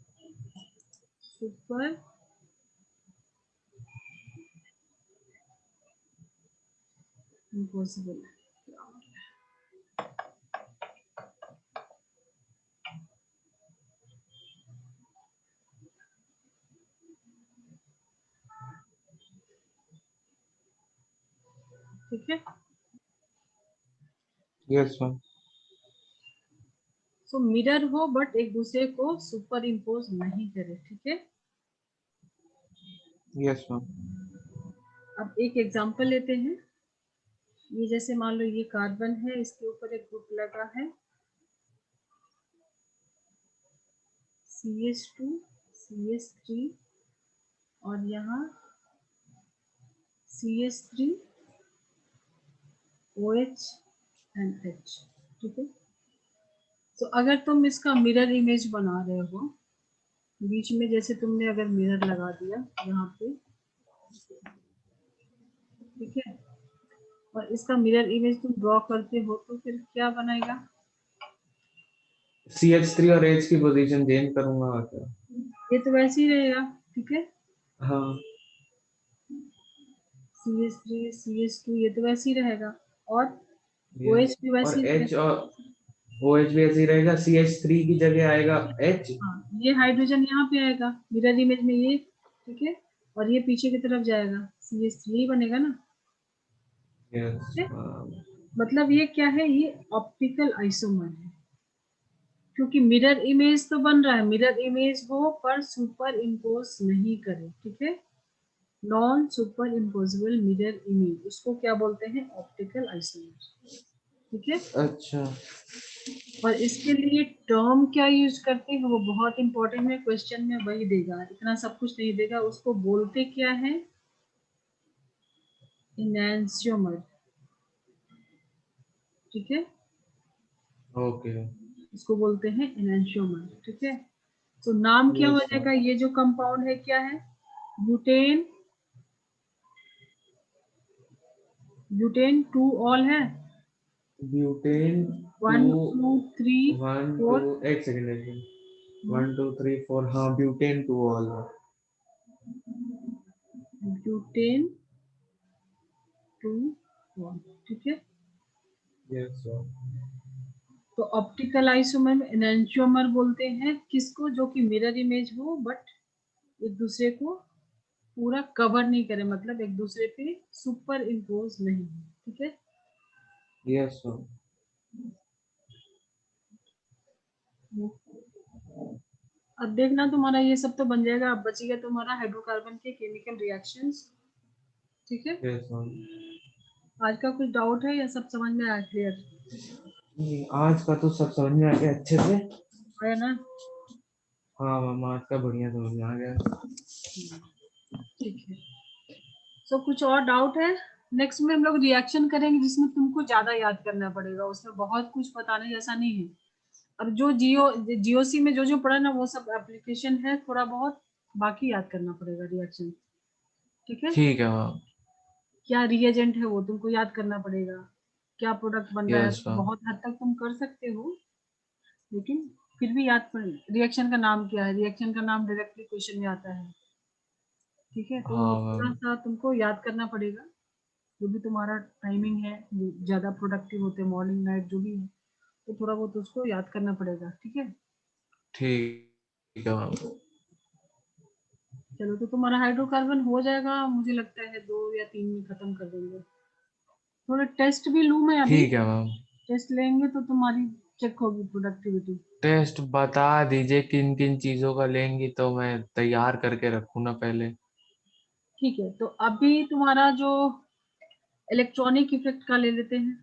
सुपर इम्पॉसिबल, ठीक है। Yes ma'am. सो मिरर हो बट एक दूसरे को सुपर इम्पोज नहीं करे, ठीक है। Yes ma'am. अब एक एग्जांपल लेते हैं। ये जैसे मान लो ये कार्बन है, इसके ऊपर एक ग्रुप लगा है CH2 CH3 और यहाँ CH3 OH and H, ठीक है। तो अगर तुम इसका मिरर इमेज बना रहे हो, बीच में जैसे तुमने अगर मिरर लगा दिया यहाँ पे, ठीक है, और इसका मिरर इमेज तुम ड्रॉ करते हो तो फिर क्या बनेगा? CH3 और H की पोजीशन चेंज करूंगा और क्या। ये तो वैसे ही रहेगा, ठीक है। हाँ। CH3 CH2 ये तो वैसे ही रहेगा, और यस। OH भी और वैसे ही H रहेगा। और OH भी ऐसे ही रहेगा, CH3 की जगह आएगा H। हाँ, ये हाइड्रोजन यहाँ पे आएगा मिरर इमेज में ये, ठीक है, और ये पीछे की तरफ जाएगा, CH3 ही बनेगा ना, यस ठीक है? मैम। मतलब ये क्या है, ये ऑप्टिकल आइसोमर है, क्योंकि मिरर इमेज तो बन रहा है, मिरर इमेज हो पर सुपर इम्पोज नहीं करे, ठीक है। Non super imposable mirror image, उसको क्या बोलते हैं? ऑप्टिकल आइसोमर, ठीक है। अच्छा। और इसके लिए टर्म क्या यूज करते हैं वो बहुत इंपॉर्टेंट है, क्वेश्चन में वही देगा, इतना सब कुछ नहीं देगा। उसको बोलते क्या है? इनैंशियोमर, ठीक है, ओके। इसको बोलते हैं इनैंशियोमर, ठीक है। तो नाम क्या हो यस मैम। जाएगा? ये जो कंपाउंड है क्या है? ब्यूटेन, ब्यूटेन 2 ऑल है, ब्यूटेन टू 1 2 3 वन टू 4, एक सेकेंड एक सेकेंड 1 2 3 4 हाँ ब्यूटेन टू ऑल। ब्यूटेन 2 1, ठीक है। Yes ma'am. तो ऑप्टिकल आइसोमर में एनेंशियोमर बोलते हैं किसको? जो कि मिरर इमेज हो बट एक दूसरे को पूरा कवर नहीं करे, मतलब एक दूसरे पे सुपर इम्पोज नहीं है, ठीक है। Yes ma'am. अब देखना तुम्हारा ये सब तो बन जाएगा, अब बचेगा तुम्हारा हाइड्रोकार्बन के केमिकल रिएक्शंस, ठीक है। Yes ma'am. आज का कुछ डाउट है या सब समझ में आया क्लियर? आज का तो सब समझ में आ गया अच्छे से। है ना? हाँ मैम आज का बढ़िया समझ में आ गया। ठीक है। सो कुछ और डाउट है? नेक्स्ट में हम लोग रिएक्शन करेंगे जिसमें तुमको ज्यादा याद करना पड़ेगा, उसमें बहुत कुछ बताने जैसा नहीं है। अब जो जीओसी में जो जो पढ़ा ना वो सब एप्लीकेशन है, थोड़ा बहुत बाकी याद करना पड़ेगा रिएक्शन, ठीक है। ठीक है मैम। क्या रिएजेंट है वो तुमको याद करना पड़ेगा, क्या प्रोडक्ट बन रहा है, यस तो मैम। बहुत हद तक तुम कर सकते हो, लेकिन फिर भी याद कर, रिएक्शन का नाम क्या है, रिएक्शन का नाम डायरेक्टली क्वेश्चन में आता है, ठीक है। तो हाँ थोड़ा मैम सा तुमको याद करना पड़ेगा, जो भी तुम्हारा टाइमिंग है, जो ज्यादा प्रोडक्टिव होते हैं, मॉर्निंग नाइट जो भी है, तो थोड़ा बहुत उसको याद करना पड़ेगा, ठीक है। ठीक है मैम। चलो, तो तुम्हारा हाइड्रोकार्बन हो जाएगा, मुझे लगता है 2 या 3 में खत्म कर देंगे। थोड़ा टेस्ट भी लूँ मैं अभी, ठीक है मैम। टेस्ट लेंगे तो तुम्हारी चेक होगी प्रोडक्टिविटी। टेस्ट बता दीजिए किन किन चीजों का लेंगी तो मैं तैयार करके रखूँ ना पहले। ठीक है, तो अभी तुम्हारा जो इलेक्ट्रॉनिक इफेक्ट का ले लेते हैं,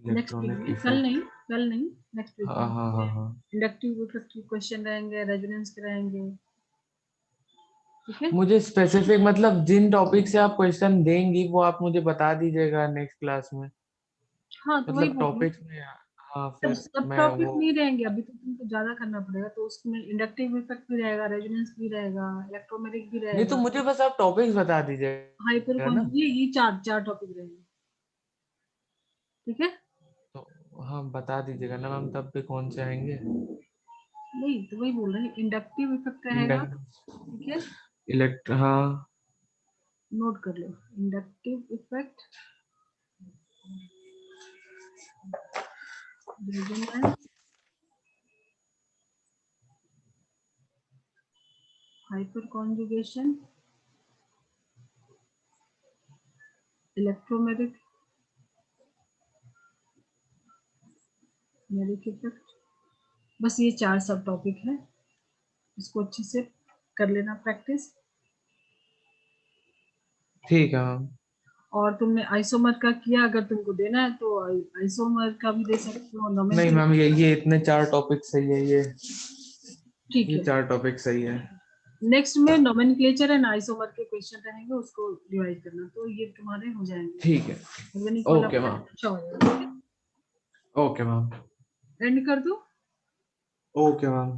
नेक्स्ट वीक इलेक्ट्रॉनिक में, कल नहीं, इफेक्ट। कल नहीं, नेक्स्ट वीक हाँ में। हाँ हाँ हाँ। इंडक्टिव इफेक्ट के क्वेश्चन रहेंगे, रेजोनेंस के रहेंगे, ठीक है। मुझे स्पेसिफिक मतलब जिन टॉपिक से आप क्वेश्चन देंगी वो आप मुझे बता दीजिएगा नेक्स्ट क्लास में। हाँ, तो वही मतलब बोल रही हूँ, टॉपिक्स में। हाँ सब फिर सब मैं टॉपिक वो। नहीं रहेंगे अभी, तो तुमको ज्यादा करना पड़ेगा, तो उसमें इंडक्टिव इफेक्ट भी रहेगा, रेजोनेंस भी रहेगा, इलेक्ट्रोमैग्नेटिक भी नहीं तो रहेगा, मुझे बस आप टॉपिक्स बता हाइपर दीजिएगा ना। कॉन्जुगेट, ये चार चार टॉपिक रहेंगे, ठीक है। तो हाँ बता दीजिएगा ना मैम तब भी कौन से आएंगे। नहीं, तो वही बोल रहे हैं, इंडक्टिव इफेक्ट रहेगा, ठीक है। हाँ। नोट कर लो, inductive effect, resonance, hyper conjugation, electromagnetic effect, बस ये चार सब टॉपिक है, इसको अच्छे से कर लेना प्रैक्टिस। ठीक है मैम। और तुमने आइसोमर का किया, अगर तुमको देना है तो आइसोमर का भी दे सकते हो, नहीं मैम नोमेनक्लेचर। ये इतने 4 टॉपिक सही है ये। ठीक ये है, 4 टॉपिक सही है। नेक्स्ट में नोमेनक्लेचर एंड आइसोमर के क्वेश्चन रहेंगे, उसको रिवाइज करना, तो ये तुम्हारे हो जाएंगे, ठीक है। ऑर्गेनिक वाला ओके मैम। अच्छा हो जाएगा, ठीक ओके मैम। है। एंड कर दो। Okay ma'am.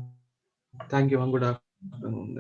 Thank you ma'am. Good afternoon.